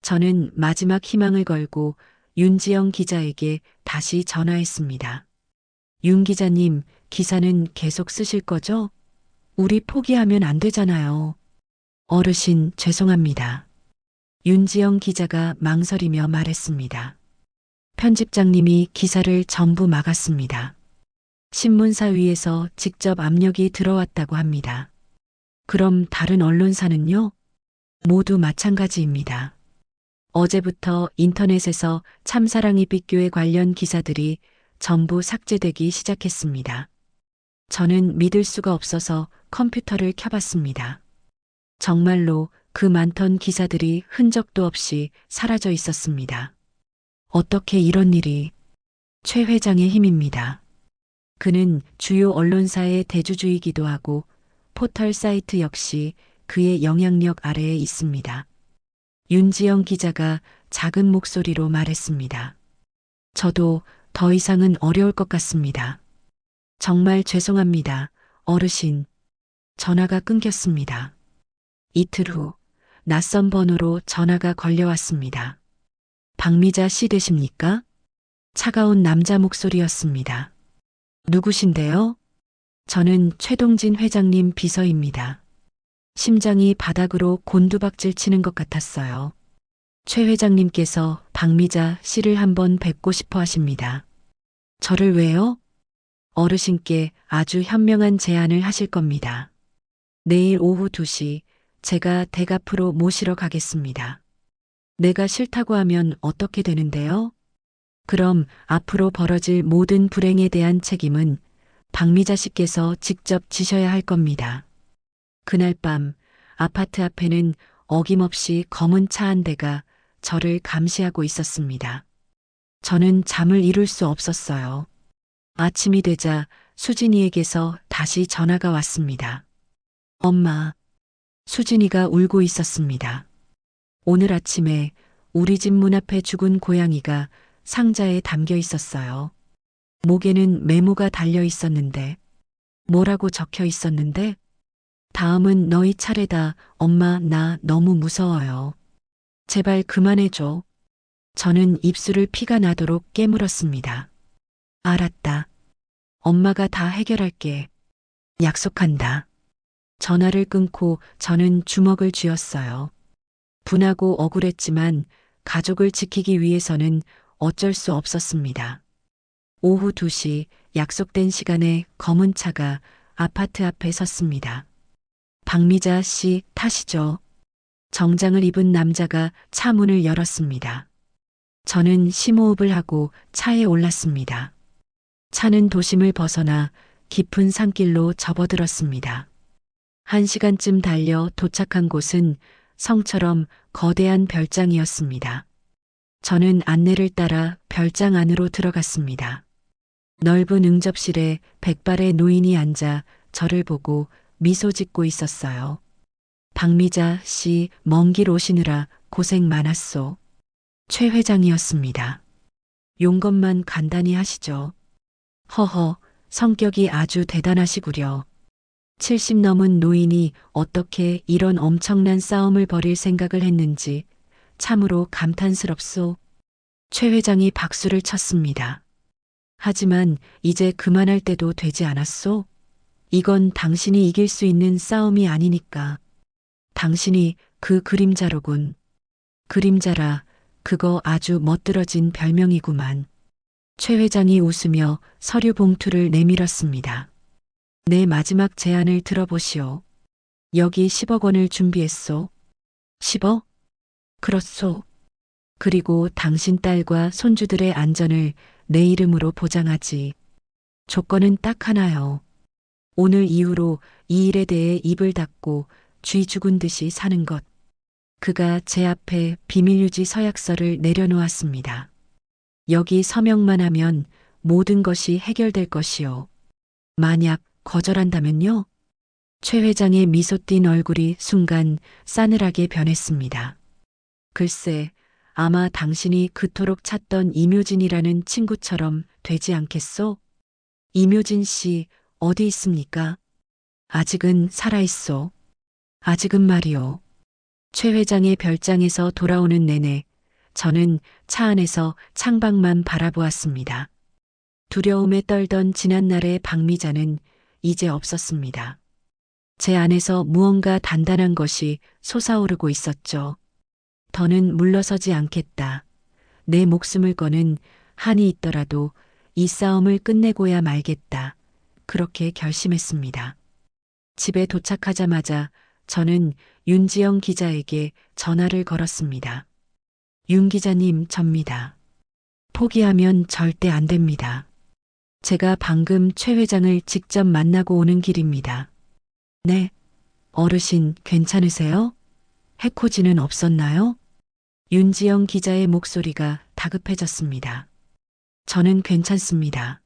저는 마지막 희망을 걸고 윤지영 기자에게 다시 전화했습니다. 윤 기자님, 기사는 계속 쓰실 거죠? 우리 포기하면 안 되잖아요. 어르신, 죄송합니다. 윤지영 기자가 망설이며 말했습니다. 편집장님이 기사를 전부 막았습니다. 신문사 위에서 직접 압력이 들어왔다고 합니다. 그럼 다른 언론사는요? 모두 마찬가지입니다. 어제부터 인터넷에서 참사랑이빛교회 관련 기사들이 전부 삭제되기 시작했습니다. 저는 믿을 수가 없어서 컴퓨터를 켜봤습니다. 정말로 그 많던 기사들이 흔적도 없이 사라져 있었습니다. 어떻게 이런 일이? 최 회장의 힘입니다. 그는 주요 언론사의 대주주이기도 하고 포털 사이트 역시 그의 영향력 아래에 있습니다. 윤지영 기자가 작은 목소리로 말했습니다. 저도 더 이상은 어려울 것 같습니다. 정말 죄송합니다, 어르신. 전화가 끊겼습니다. 이틀 후 낯선 번호로 전화가 걸려왔습니다. 박미자 씨 되십니까? 차가운 남자 목소리였습니다. 누구신데요? 저는 최동진 회장님 비서입니다. 심장이 바닥으로 곤두박질 치는 것 같았어요. 최 회장님께서 박미자 씨를 한번 뵙고 싶어 하십니다. 저를 왜요? 어르신께 아주 현명한 제안을 하실 겁니다. 내일 오후 2시 제가 댁 앞으로 모시러 가겠습니다. 내가 싫다고 하면 어떻게 되는데요? 그럼 앞으로 벌어질 모든 불행에 대한 책임은 박미자 씨께서 직접 지셔야 할 겁니다. 그날 밤 아파트 앞에는 어김없이 검은 차 한 대가 저를 감시하고 있었습니다. 저는 잠을 이룰 수 없었어요. 아침이 되자 수진이에게서 다시 전화가 왔습니다. 엄마, 수진이가 울고 있었습니다. 오늘 아침에 우리 집 문 앞에 죽은 고양이가 상자에 담겨 있었어요. 목에는 메모가 달려 있었는데, 뭐라고 적혀 있었는데? 다음은 너희 차례다. 엄마, 나 너무 무서워요. 제발 그만해줘. 저는 입술을 피가 나도록 깨물었습니다. 알았다. 엄마가 다 해결할게. 약속한다. 전화를 끊고 저는 주먹을 쥐었어요. 분하고 억울했지만 가족을 지키기 위해서는 어쩔 수 없었습니다. 오후 2시 약속된 시간에 검은 차가 아파트 앞에 섰습니다. 박미자 씨 타시죠. 정장을 입은 남자가 차 문을 열었습니다. 저는 심호흡을 하고 차에 올랐습니다. 차는 도심을 벗어나 깊은 산길로 접어들었습니다. 1시간쯤 달려 도착한 곳은 성처럼 거대한 별장이었습니다. 저는 안내를 따라 별장 안으로 들어갔습니다. 넓은 응접실에 백발의 노인이 앉아 저를 보고 미소 짓고 있었어요. 박미자 씨, 먼 길 오시느라 고생 많았소. 최 회장이었습니다. 용건만 간단히 하시죠. 허허, 성격이 아주 대단하시구려. 70 넘은 노인이 어떻게 이런 엄청난 싸움을 벌일 생각을 했는지 참으로 감탄스럽소. 최 회장이 박수를 쳤습니다. 하지만 이제 그만할 때도 되지 않았소? 이건 당신이 이길 수 있는 싸움이 아니니까. 당신이 그 그림자로군. 그림자라, 그거 아주 멋들어진 별명이구만. 최 회장이 웃으며 서류 봉투를 내밀었습니다. 내 마지막 제안을 들어보시오. 여기 10억 원을 준비했소. 10억? 그렇소. 그리고 당신 딸과 손주들의 안전을 내 이름으로 보장하지. 조건은 딱 하나요. 오늘 이후로 이 일에 대해 입을 닫고 쥐 죽은 듯이 사는 것. 그가 제 앞에 비밀유지 서약서를 내려놓았습니다. 여기 서명만 하면 모든 것이 해결될 것이요. 만약 거절한다면요? 최 회장의 미소 띈 얼굴이 순간 싸늘하게 변했습니다. 글쎄, 아마 당신이 그토록 찾던 이묘진이라는 친구처럼 되지 않겠소? 이묘진 씨, 어디 있습니까? 아직은 살아있소. 아직은 말이오. 최 회장의 별장에서 돌아오는 내내 저는 차 안에서 창밖만 바라보았습니다. 두려움에 떨던 지난날의 박미자는 이제 없었습니다. 제 안에서 무언가 단단한 것이 솟아오르고 있었죠. 더는 물러서지 않겠다. 내 목숨을 거는 한이 있더라도 이 싸움을 끝내고야 말겠다. 그렇게 결심했습니다. 집에 도착하자마자 저는 윤지영 기자에게 전화를 걸었습니다. 윤 기자님, 접니다. 포기하면 절대 안 됩니다. 제가 방금 최 회장을 직접 만나고 오는 길입니다. 네, 어르신 괜찮으세요? 해코지는 없었나요? 윤지영 기자의 목소리가 다급해졌습니다. 저는 괜찮습니다.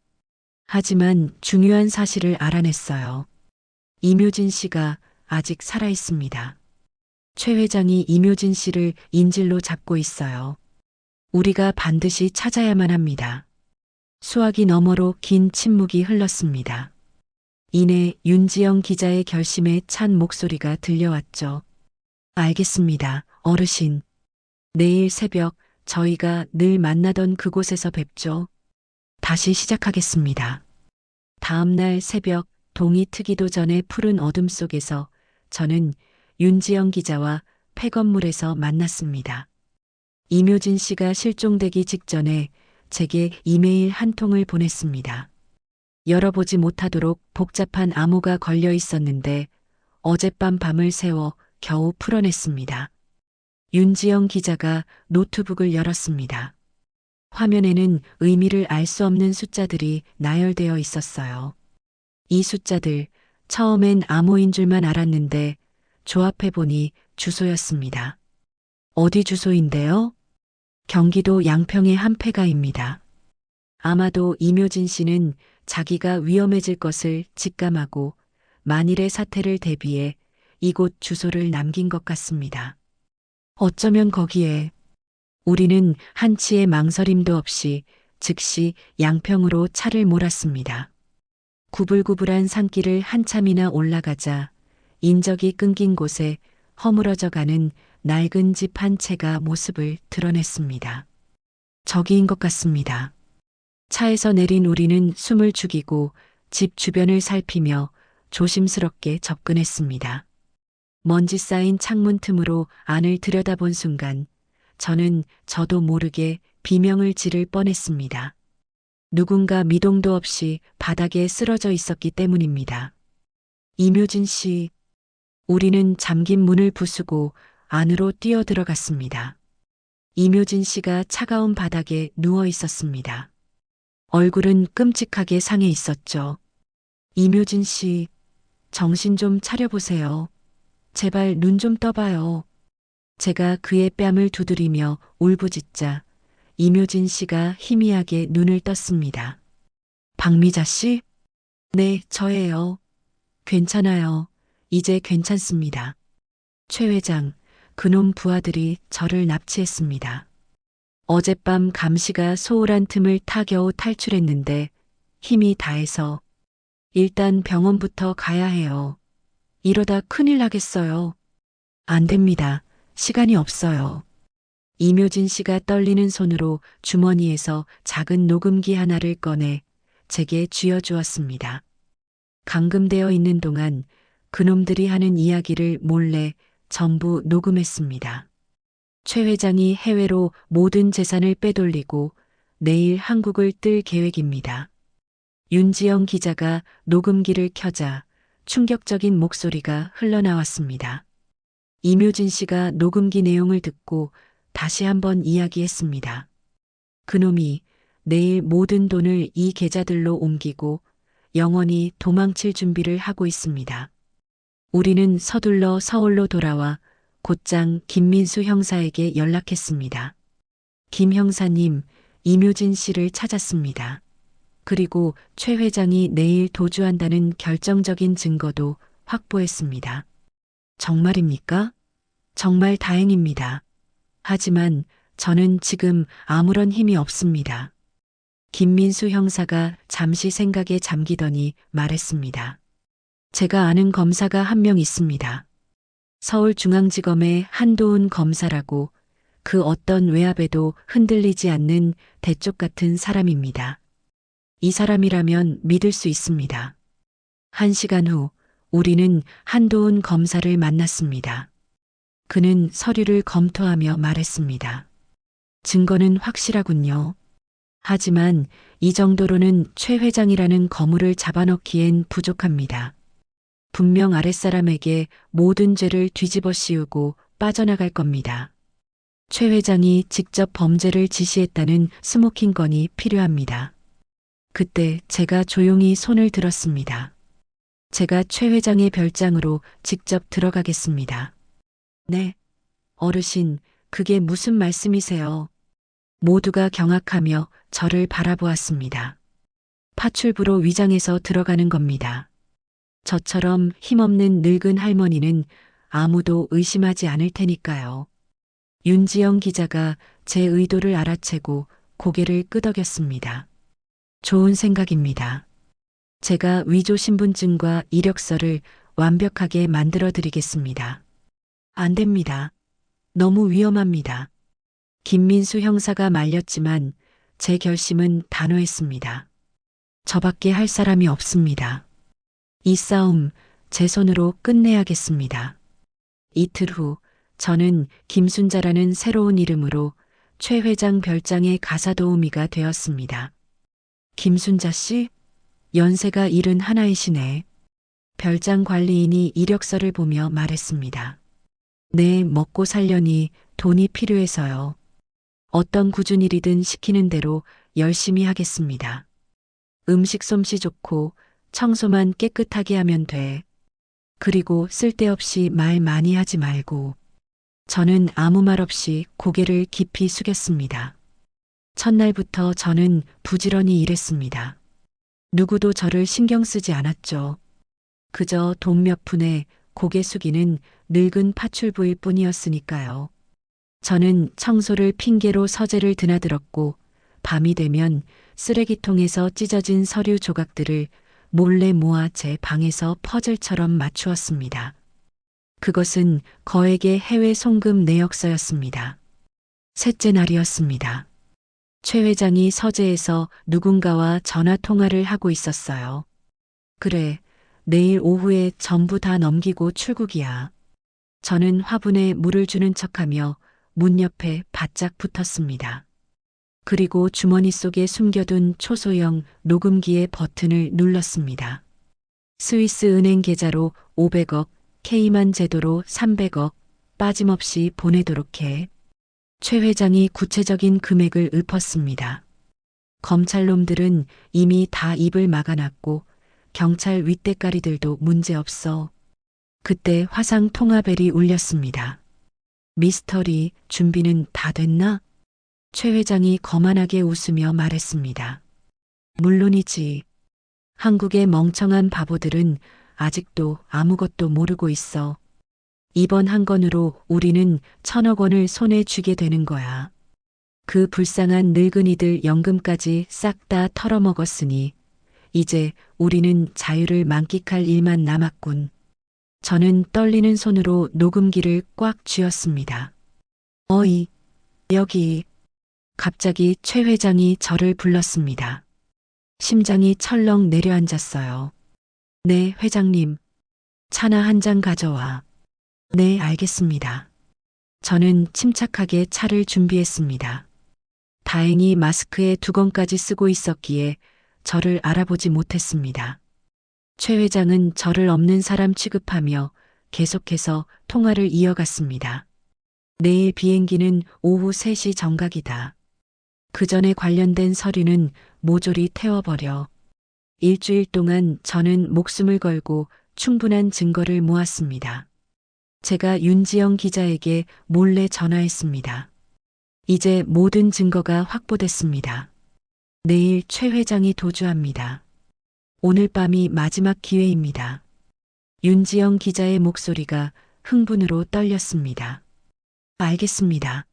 하지만 중요한 사실을 알아냈어요. 이묘진 씨가 아직 살아있습니다. 최 회장이 이묘진 씨를 인질로 잡고 있어요. 우리가 반드시 찾아야만 합니다. 수화기 너머로 긴 침묵이 흘렀습니다. 이내 윤지영 기자의 결심에 찬 목소리가 들려왔죠. 알겠습니다, 어르신. 내일 새벽 저희가 늘 만나던 그곳에서 뵙죠. 다시 시작하겠습니다. 다음 날 새벽 동이 트기도 전에 푸른 어둠 속에서 저는 윤지영 기자와 폐건물에서 만났습니다. 이묘진 씨가 실종되기 직전에 제게 이메일 한 통을 보냈습니다. 열어보지 못하도록 복잡한 암호가 걸려 있었는데 어젯밤 밤을 새워 겨우 풀어냈습니다. 윤지영 기자가 노트북을 열었습니다. 화면에는 의미를 알 수 없는 숫자들이 나열되어 있었어요. 이 숫자들, 처음엔 암호인 줄만 알았는데 조합해보니 주소였습니다. 어디 주소인데요? 경기도 양평의 한 폐가입니다. 아마도 이묘진 씨는 자기가 위험해질 것을 직감하고 만일의 사태를 대비해 이곳 주소를 남긴 것 같습니다. 어쩌면 거기에 우리는 한치의 망설임도 없이 즉시 양평으로 차를 몰았습니다. 구불구불한 산길을 한참이나 올라가자 인적이 끊긴 곳에 허물어져 가는 낡은 집 한 채가 모습을 드러냈습니다. 저기인 것 같습니다. 차에서 내린 우리는 숨을 죽이고 집 주변을 살피며 조심스럽게 접근했습니다. 먼지 쌓인 창문 틈으로 안을 들여다본 순간 저는 저도 모르게 비명을 지를 뻔했습니다. 누군가 미동도 없이 바닥에 쓰러져 있었기 때문입니다. 이묘진 씨, 우리는 잠긴 문을 부수고 안으로 뛰어 들어갔습니다. 이묘진 씨가 차가운 바닥에 누워 있었습니다. 얼굴은 끔찍하게 상해 있었죠. 이묘진 씨, 정신 좀 차려보세요. 제발 눈 좀 떠봐요. 제가 그의 뺨을 두드리며 울부짖자 이묘진 씨가 희미하게 눈을 떴습니다. 박미자 씨? 네, 저예요. 괜찮아요. 이제 괜찮습니다. 최 회장, 그놈 부하들이 저를 납치했습니다. 어젯밤 감시가 소홀한 틈을 타 겨우 탈출했는데 힘이 다해서 일단 병원부터 가야 해요. 이러다 큰일 나겠어요. 안 됩니다. 시간이 없어요. 이묘진 씨가 떨리는 손으로 주머니에서 작은 녹음기 하나를 꺼내 제게 쥐어주었습니다. 감금되어 있는 동안 그놈들이 하는 이야기를 몰래 전부 녹음했습니다. 최 회장이 해외로 모든 재산을 빼돌리고 내일 한국을 뜰 계획입니다. 윤지영 기자가 녹음기를 켜자 충격적인 목소리가 흘러나왔습니다. 이묘진 씨가 녹음기 내용을 듣고 다시 한번 이야기했습니다. 그놈이 내일 모든 돈을 이 계좌들로 옮기고 영원히 도망칠 준비를 하고 있습니다. 우리는 서둘러 서울로 돌아와 곧장 김민수 형사에게 연락했습니다. 김 형사님, 이묘진 씨를 찾았습니다. 그리고 최 회장이 내일 도주한다는 결정적인 증거도 확보했습니다. 정말입니까? 정말 다행입니다. 하지만 저는 지금 아무런 힘이 없습니다. 김민수 형사가 잠시 생각에 잠기더니 말했습니다. 제가 아는 검사가 한 명 있습니다. 서울중앙지검의 한도훈 검사라고 그 어떤 외압에도 흔들리지 않는 대쪽 같은 사람입니다. 이 사람이라면 믿을 수 있습니다. 1시간 후 우리는 한도훈 검사를 만났습니다. 그는 서류를 검토하며 말했습니다. 증거는 확실하군요. 하지만 이 정도로는 최 회장이라는 거물을 잡아넣기엔 부족합니다. 분명 아랫사람에게 모든 죄를 뒤집어 씌우고 빠져나갈 겁니다. 최 회장이 직접 범죄를 지시했다는 스모킹 건이 필요합니다. 그때 제가 조용히 손을 들었습니다. 제가 최 회장의 별장으로 직접 들어가겠습니다. 네, 어르신, 그게 무슨 말씀이세요? 모두가 경악하며 저를 바라보았습니다. 파출부로 위장해서 들어가는 겁니다. 저처럼 힘없는 늙은 할머니는 아무도 의심하지 않을 테니까요. 윤지영 기자가 제 의도를 알아채고 고개를 끄덕였습니다. 좋은 생각입니다. 제가 위조 신분증과 이력서를 완벽하게 만들어 드리겠습니다. 안 됩니다. 너무 위험합니다. 김민수 형사가 말렸지만 제 결심은 단호했습니다. 저밖에 할 사람이 없습니다. 이 싸움 제 손으로 끝내야겠습니다. 이틀 후 저는 김순자라는 새로운 이름으로 최 회장 별장의 가사도우미가 되었습니다. 김순자 씨? 연세가 71이시네. 별장 관리인이 이력서를 보며 말했습니다. 네, 먹고 살려니 돈이 필요해서요. 어떤 굳은 일이든 시키는 대로 열심히 하겠습니다. 음식 솜씨 좋고 청소만 깨끗하게 하면 돼. 그리고 쓸데없이 말 많이 하지 말고. 저는 아무 말 없이 고개를 깊이 숙였습니다. 첫날부터 저는 부지런히 일했습니다. 누구도 저를 신경 쓰지 않았죠. 그저 돈 몇 푼에 고개 숙이는 늙은 파출부일 뿐이었으니까요. 저는 청소를 핑계로 서재를 드나들었고 밤이 되면 쓰레기통에서 찢어진 서류 조각들을 몰래 모아 제 방에서 퍼즐처럼 맞추었습니다. 그것은 거액의 해외 송금 내역서였습니다. 셋째 날이었습니다. 최 회장이 서재에서 누군가와 전화 통화를 하고 있었어요. 그래, 내일 오후에 전부 다 넘기고 출국이야. 저는 화분에 물을 주는 척하며 문 옆에 바짝 붙었습니다. 그리고 주머니 속에 숨겨둔 초소형 녹음기의 버튼을 눌렀습니다. 스위스 은행 계좌로 500억, K만 제도로 300억 빠짐없이 보내도록 해. 최 회장이 구체적인 금액을 읊었습니다. 검찰놈들은 이미 다 입을 막아놨고 경찰 윗대가리들도 문제없어. 그때 화상 통화벨이 울렸습니다. 미스터리 준비는 다 됐나? 최 회장이 거만하게 웃으며 말했습니다. 물론이지. 한국의 멍청한 바보들은 아직도 아무것도 모르고 있어. 이번 한 건으로 우리는 1,000억 원을 손에 쥐게 되는 거야. 그 불쌍한 늙은이들 연금까지 싹 다 털어먹었으니 이제 우리는 자유를 만끽할 일만 남았군. 저는 떨리는 손으로 녹음기를 꽉 쥐었습니다. 어이, 여기. 갑자기 최 회장이 저를 불렀습니다. 심장이 철렁 내려앉았어요. 네, 회장님. 차나 한 잔 가져와. 네, 알겠습니다. 저는 침착하게 차를 준비했습니다. 다행히 마스크에 두건까지 쓰고 있었기에 저를 알아보지 못했습니다. 최 회장은 저를 없는 사람 취급하며 계속해서 통화를 이어갔습니다. 내일 비행기는 오후 3시 정각이다. 그 전에 관련된 서류는 모조리 태워버려. 일주일 동안 저는 목숨을 걸고 충분한 증거를 모았습니다. 제가 윤지영 기자에게 몰래 전화했습니다. 이제 모든 증거가 확보됐습니다. 내일 최 회장이 도주합니다. 오늘 밤이 마지막 기회입니다. 윤지영 기자의 목소리가 흥분으로 떨렸습니다. 알겠습니다.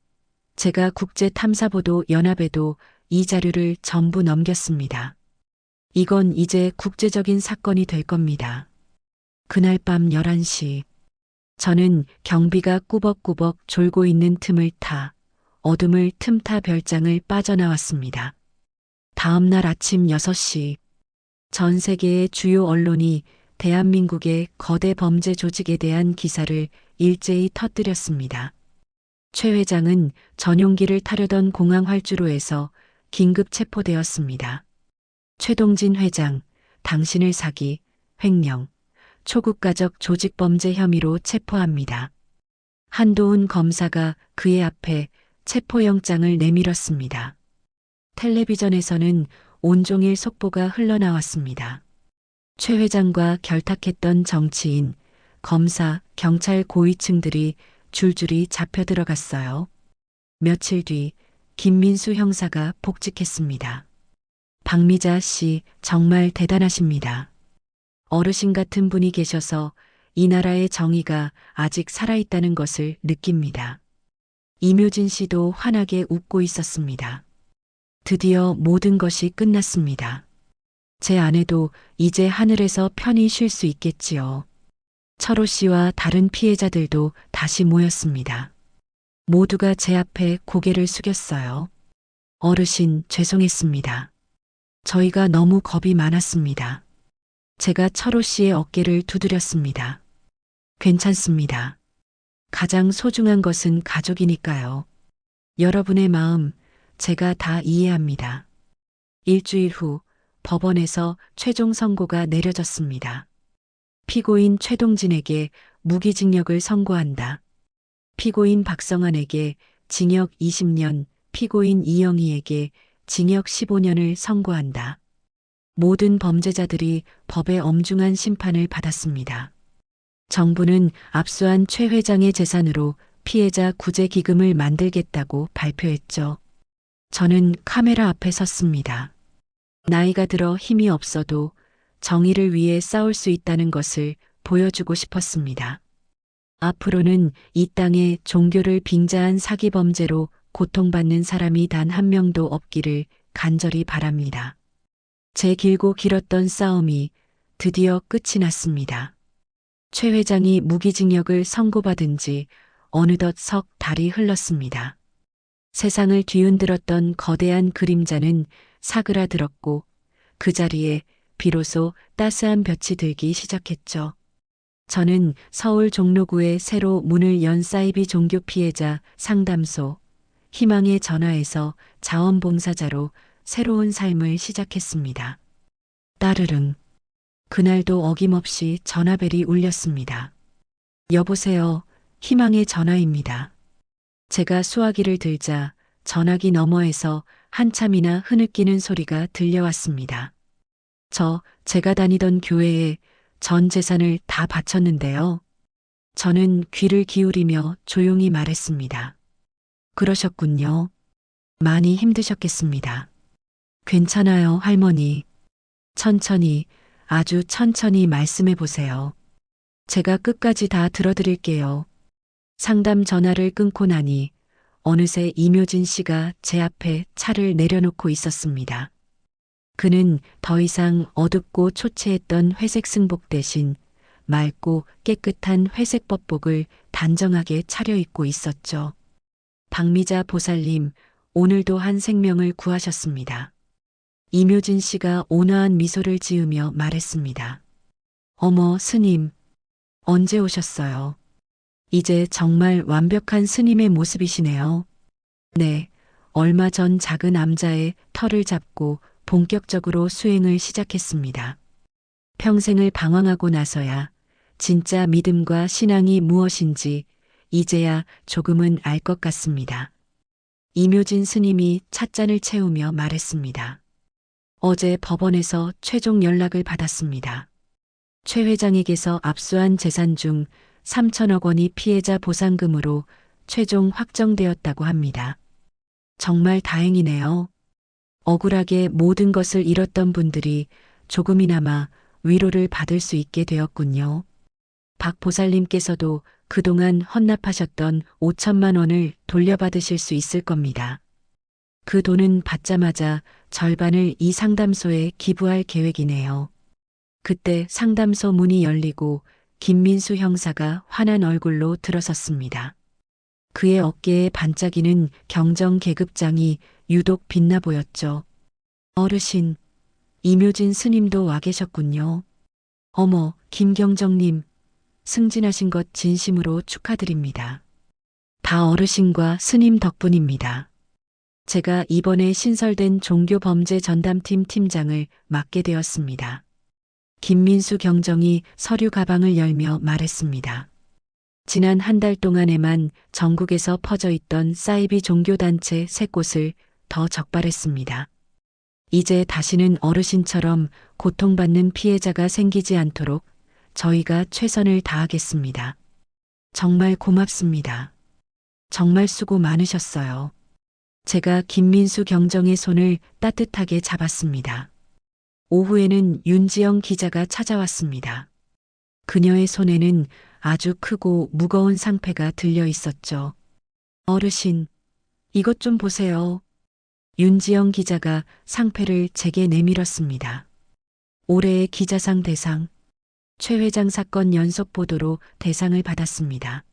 제가 국제탐사보도 연합에도 이 자료를 전부 넘겼습니다. 이건 이제 국제적인 사건이 될 겁니다. 그날 밤 11시, 저는 경비가 꾸벅꾸벅 졸고 있는 틈을 타 어둠을 틈타 별장을 빠져나왔습니다. 다음 날 아침 6시, 전 세계의 주요 언론이 대한민국의 거대 범죄 조직에 대한 기사를 일제히 터뜨렸습니다. 최 회장은 전용기를 타려던 공항 활주로에서 긴급 체포되었습니다. 최동진 회장, 당신을 사기, 횡령, 초국가적 조직범죄 혐의로 체포합니다. 한도훈 검사가 그의 앞에 체포영장을 내밀었습니다. 텔레비전에서는 온종일 속보가 흘러나왔습니다. 최 회장과 결탁했던 정치인, 검사, 경찰 고위층들이 줄줄이 잡혀 들어갔어요. 며칠 뒤 김민수 형사가 복직했습니다. 박미자 씨 정말 대단하십니다. 어르신 같은 분이 계셔서 이 나라의 정의가 아직 살아있다는 것을 느낍니다. 이묘진 씨도 환하게 웃고 있었습니다. 드디어 모든 것이 끝났습니다. 제 아내도 이제 하늘에서 편히 쉴 수 있겠지요. 철호 씨와 다른 피해자들도 다시 모였습니다. 모두가 제 앞에 고개를 숙였어요. 어르신, 죄송했습니다. 저희가 너무 겁이 많았습니다. 제가 철호 씨의 어깨를 두드렸습니다. 괜찮습니다. 가장 소중한 것은 가족이니까요. 여러분의 마음, 제가 다 이해합니다. 일주일 후 법원에서 최종 선고가 내려졌습니다. 피고인 최동진에게 무기징역을 선고한다. 피고인 박성환에게 징역 20년, 피고인 이영희에게 징역 15년을 선고한다. 모든 범죄자들이 법의 엄중한 심판을 받았습니다. 정부는 압수한 최 회장의 재산으로 피해자 구제 기금을 만들겠다고 발표했죠. 저는 카메라 앞에 섰습니다. 나이가 들어 힘이 없어도 정의를 위해 싸울 수 있다는 것을 보여주고 싶었습니다. 앞으로는 이 땅에 종교를 빙자한 사기 범죄로 고통받는 사람이 단 한 명도 없기를 간절히 바랍니다. 제 길고 길었던 싸움이 드디어 끝이 났습니다. 최 회장이 무기징역을 선고받은 지 어느덧 석 달이 흘렀습니다. 세상을 뒤흔들었던 거대한 그림자는 사그라들었고 그 자리에 비로소 따스한 볕이 들기 시작했죠. 저는 서울 종로구에 새로 문을 연 사이비 종교 피해자 상담소 희망의 전화에서 자원봉사자로 새로운 삶을 시작했습니다. 따르릉. 그날도 어김없이 전화벨이 울렸습니다. 여보세요. 희망의 전화입니다. 제가 수화기를 들자 전화기 너머에서 한참이나 흐느끼는 소리가 들려왔습니다. 제가 다니던 교회에 전 재산을 다 바쳤는데요. 저는 귀를 기울이며 조용히 말했습니다. 그러셨군요. 많이 힘드셨겠습니다. 괜찮아요, 할머니. 천천히, 아주 천천히 말씀해 보세요. 제가 끝까지 다 들어드릴게요. 상담 전화를 끊고 나니 어느새 이묘진 씨가 제 앞에 차를 내려놓고 있었습니다. 그는 더 이상 어둡고 초췌했던 회색 승복 대신 맑고 깨끗한 회색 법복을 단정하게 차려입고 있었죠. 박미자 보살님, 오늘도 한 생명을 구하셨습니다. 이묘진 씨가 온화한 미소를 지으며 말했습니다. 어머, 스님, 언제 오셨어요? 이제 정말 완벽한 스님의 모습이시네요. 네, 얼마 전 작은 암자의 털을 잡고 본격적으로 수행을 시작했습니다. 평생을 방황하고 나서야 진짜 믿음과 신앙이 무엇인지 이제야 조금은 알 것 같습니다. 이묘진 스님이 찻잔을 채우며 말했습니다. 어제 법원에서 최종 연락을 받았습니다. 최 회장에게서 압수한 재산 중 3천억 원이 피해자 보상금으로 최종 확정되었다고 합니다. 정말 다행이네요. 억울하게 모든 것을 잃었던 분들이 조금이나마 위로를 받을 수 있게 되었군요. 박 보살님께서도 그동안 헌납하셨던 5천만 원을 돌려받으실 수 있을 겁니다. 그 돈은 받자마자 절반을 이 상담소에 기부할 계획이네요. 그때 상담소 문이 열리고 김민수 형사가 환한 얼굴로 들어섰습니다. 그의 어깨에 반짝이는 경정 계급장이 유독 빛나 보였죠. 어르신, 이묘진 스님도 와 계셨군요. 어머, 김경정님, 승진하신 것 진심으로 축하드립니다. 다 어르신과 스님 덕분입니다. 제가 이번에 신설된 종교범죄 전담팀 팀장을 맡게 되었습니다. 김민수 경정이 서류 가방을 열며 말했습니다. 지난 한 달 동안에만 전국에서 퍼져 있던 사이비 종교단체 3곳을 더 적발했습니다. 이제 다시는 어르신처럼 고통받는 피해자가 생기지 않도록 저희가 최선을 다하겠습니다. 정말 고맙습니다. 정말 수고 많으셨어요. 제가 김민수 경정의 손을 따뜻하게 잡았습니다. 오후에는 윤지영 기자가 찾아왔습니다. 그녀의 손에는 아주 크고 무거운 상패가 들려 있었죠. 어르신, 이것 좀 보세요. 윤지영 기자가 상패를 제게 내밀었습니다. 올해의 기자상 대상, 최 회장 사건 연속 보도로 대상을 받았습니다.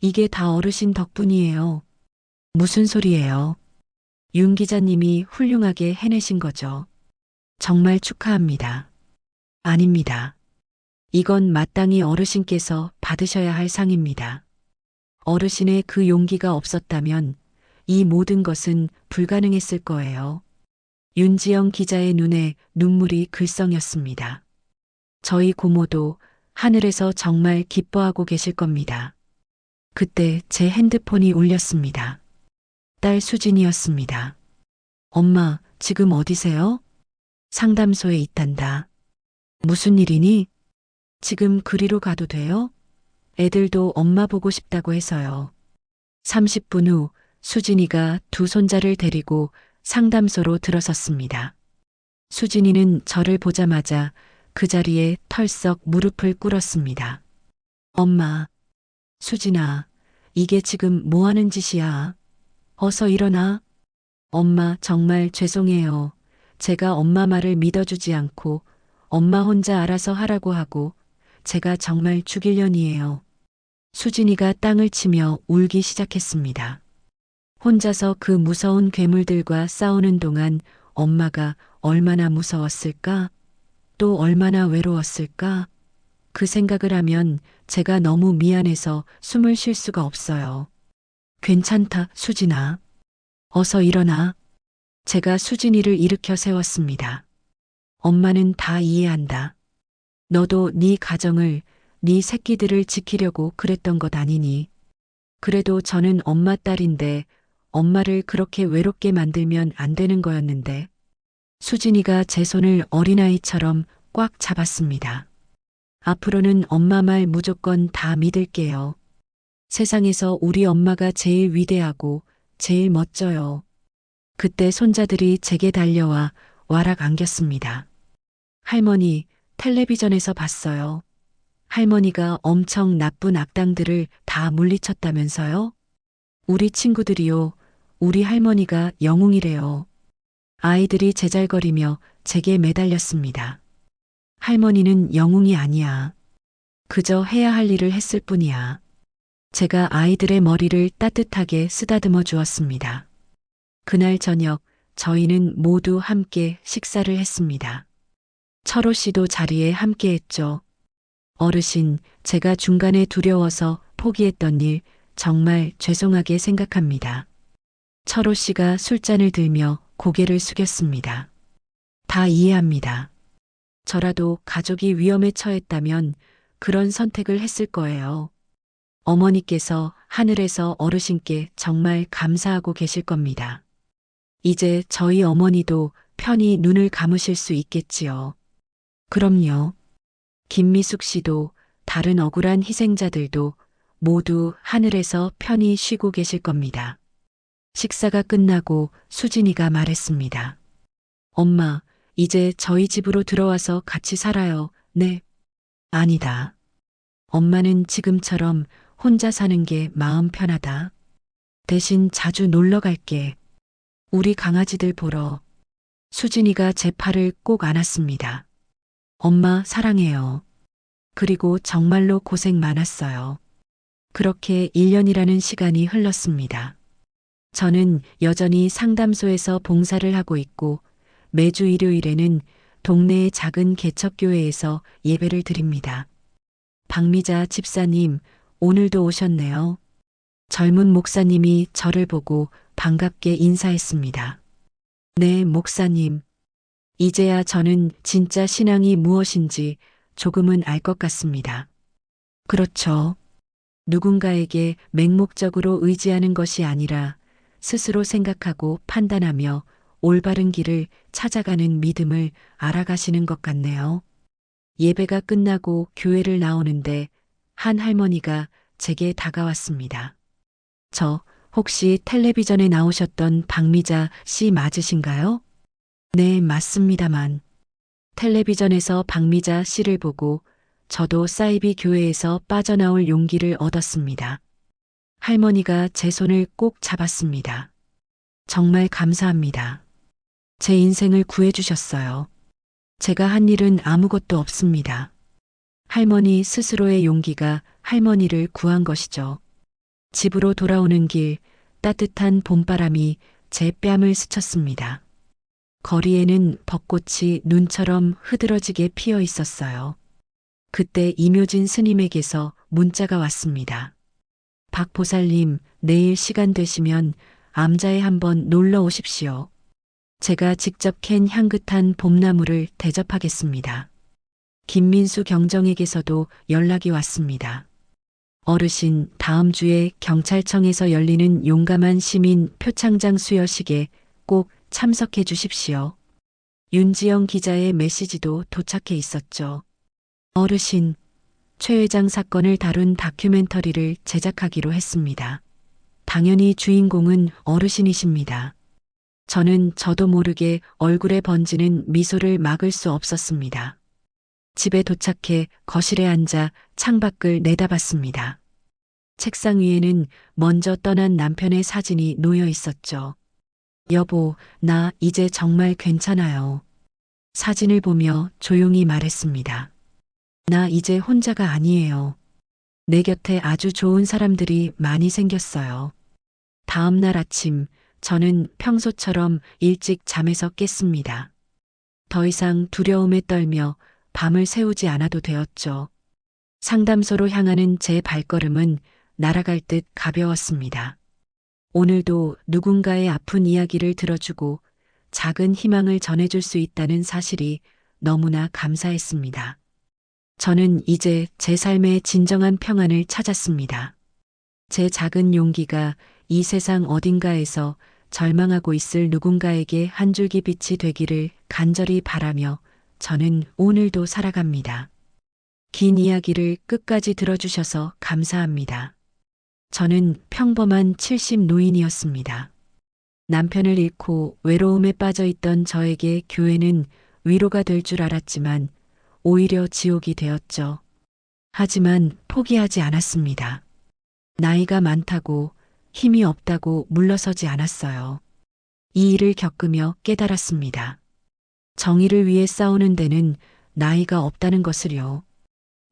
이게 다 어르신 덕분이에요. 무슨 소리예요? 윤 기자님이 훌륭하게 해내신 거죠. 정말 축하합니다. 아닙니다. 이건 마땅히 어르신께서 받으셔야 할 상입니다. 어르신의 그 용기가 없었다면 이 모든 것은 불가능했을 거예요. 윤지영 기자의 눈에 눈물이 글썽였습니다. 저희 고모도 하늘에서 정말 기뻐하고 계실 겁니다. 그때 제 핸드폰이 울렸습니다. 딸 수진이었습니다. 엄마, 지금 어디세요? 상담소에 있단다. 무슨 일이니? 지금 그리로 가도 돼요? 애들도 엄마 보고 싶다고 해서요. 30분 후 수진이가 두 손자를 데리고 상담소로 들어섰습니다. 수진이는 저를 보자마자 그 자리에 털썩 무릎을 꿇었습니다. 엄마, 수진아, 이게 지금 뭐 하는 짓이야? 어서 일어나. 엄마, 정말 죄송해요. 제가 엄마 말을 믿어주지 않고 엄마 혼자 알아서 하라고 하고 제가 정말 죽일 년이에요. 수진이가 땅을 치며 울기 시작했습니다. 혼자서 그 무서운 괴물들과 싸우는 동안 엄마가 얼마나 무서웠을까? 또 얼마나 외로웠을까? 그 생각을 하면 제가 너무 미안해서 숨을 쉴 수가 없어요. 괜찮다, 수진아. 어서 일어나. 제가 수진이를 일으켜 세웠습니다. 엄마는 다 이해한다. 너도 네 가정을, 네 새끼들을 지키려고 그랬던 것 아니니. 그래도 저는 엄마 딸인데 엄마를 그렇게 외롭게 만들면 안 되는 거였는데. 수진이가 제 손을 어린아이처럼 꽉 잡았습니다. 앞으로는 엄마 말 무조건 다 믿을게요. 세상에서 우리 엄마가 제일 위대하고 제일 멋져요. 그때 손자들이 제게 달려와 와락 안겼습니다. 할머니, 텔레비전에서 봤어요. 할머니가 엄청 나쁜 악당들을 다 물리쳤다면서요? 우리 친구들이요. 우리 할머니가 영웅이래요. 아이들이 제잘거리며 제게 매달렸습니다. 할머니는 영웅이 아니야. 그저 해야 할 일을 했을 뿐이야. 제가 아이들의 머리를 따뜻하게 쓰다듬어 주었습니다. 그날 저녁 저희는 모두 함께 식사를 했습니다. 철호 씨도 자리에 함께 했죠. 어르신, 제가 중간에 두려워서 포기했던 일 정말 죄송하게 생각합니다. 철호 씨가 술잔을 들며 고개를 숙였습니다. 다 이해합니다. 저라도 가족이 위험에 처했다면 그런 선택을 했을 거예요. 어머니께서 하늘에서 어르신께 정말 감사하고 계실 겁니다. 이제 저희 어머니도 편히 눈을 감으실 수 있겠지요. 그럼요. 김미숙 씨도 다른 억울한 희생자들도 모두 하늘에서 편히 쉬고 계실 겁니다. 식사가 끝나고 수진이가 말했습니다. 엄마, 이제 저희 집으로 들어와서 같이 살아요. 네. 아니다. 엄마는 지금처럼 혼자 사는 게 마음 편하다. 대신 자주 놀러 갈게. 우리 강아지들 보러. 수진이가 제 팔을 꼭 안았습니다. 엄마 사랑해요. 그리고 정말로 고생 많았어요. 그렇게 1년이라는 시간이 흘렀습니다. 저는 여전히 상담소에서 봉사를 하고 있고 매주 일요일에는 동네의 작은 개척교회에서 예배를 드립니다. 박미자 집사님, 오늘도 오셨네요. 젊은 목사님이 저를 보고 반갑게 인사했습니다. 네, 목사님. 이제야 저는 진짜 신앙이 무엇인지 조금은 알 것 같습니다. 그렇죠. 누군가에게 맹목적으로 의지하는 것이 아니라 스스로 생각하고 판단하며 올바른 길을 찾아가는 믿음을 알아가시는 것 같네요. 예배가 끝나고 교회를 나오는데 한 할머니가 제게 다가왔습니다. 저 혹시 텔레비전에 나오셨던 박미자 씨 맞으신가요? 네, 맞습니다만. 텔레비전에서 박미자 씨를 보고 저도 사이비 교회에서 빠져나올 용기를 얻었습니다. 할머니가 제 손을 꼭 잡았습니다. 정말 감사합니다. 제 인생을 구해주셨어요. 제가 한 일은 아무것도 없습니다. 할머니 스스로의 용기가 할머니를 구한 것이죠. 집으로 돌아오는 길 따뜻한 봄바람이 제 뺨을 스쳤습니다. 거리에는 벚꽃이 눈처럼 흐드러지게 피어 있었어요. 그때 이묘진 스님에게서 문자가 왔습니다. 박 보살님, 내일 시간 되시면 암자에 한번 놀러 오십시오. 제가 직접 캔 향긋한 봄나무를 대접하겠습니다. 김민수 경정에게서도 연락이 왔습니다. 어르신, 다음 주에 경찰청에서 열리는 용감한 시민 표창장 수여식에 꼭 참석해 주십시오. 윤지영 기자의 메시지도 도착해 있었죠. 어르신, 최 회장 사건을 다룬 다큐멘터리를 제작하기로 했습니다. 당연히 주인공은 어르신이십니다. 저는 저도 모르게 얼굴에 번지는 미소를 막을 수 없었습니다. 집에 도착해 거실에 앉아 창밖을 내다봤습니다. 책상 위에는 먼저 떠난 남편의 사진이 놓여 있었죠. 여보, 나 이제 정말 괜찮아요. 사진을 보며 조용히 말했습니다. 나 이제 혼자가 아니에요. 내 곁에 아주 좋은 사람들이 많이 생겼어요. 다음 날 아침, 저는 평소처럼 일찍 잠에서 깼습니다. 더 이상 두려움에 떨며 밤을 새우지 않아도 되었죠. 상담소로 향하는 제 발걸음은 날아갈 듯 가벼웠습니다. 오늘도 누군가의 아픈 이야기를 들어주고 작은 희망을 전해줄 수 있다는 사실이 너무나 감사했습니다. 저는 이제 제 삶의 진정한 평안을 찾았습니다. 제 작은 용기가 이 세상 어딘가에서 절망하고 있을 누군가에게 한 줄기 빛이 되기를 간절히 바라며 저는 오늘도 살아갑니다. 긴 이야기를 끝까지 들어주셔서 감사합니다. 저는 평범한 70 노인이었습니다. 남편을 잃고 외로움에 빠져 있던 저에게 교회는 위로가 될 줄 알았지만 오히려 지옥이 되었죠. 하지만 포기하지 않았습니다. 나이가 많다고 힘이 없다고 물러서지 않았어요. 이 일을 겪으며 깨달았습니다. 정의를 위해 싸우는 데는 나이가 없다는 것을요.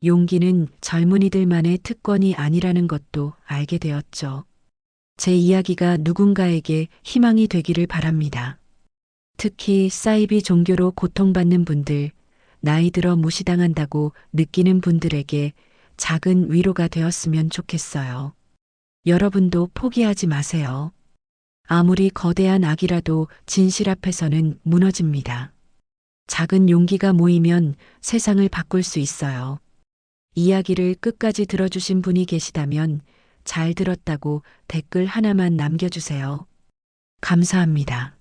용기는 젊은이들만의 특권이 아니라는 것도 알게 되었죠. 제 이야기가 누군가에게 희망이 되기를 바랍니다. 특히 사이비 종교로 고통받는 분들, 나이 들어 무시당한다고 느끼는 분들에게 작은 위로가 되었으면 좋겠어요. 여러분도 포기하지 마세요. 아무리 거대한 악이라도 진실 앞에서는 무너집니다. 작은 용기가 모이면 세상을 바꿀 수 있어요. 이야기를 끝까지 들어주신 분이 계시다면 잘 들었다고 댓글 하나만 남겨주세요. 감사합니다.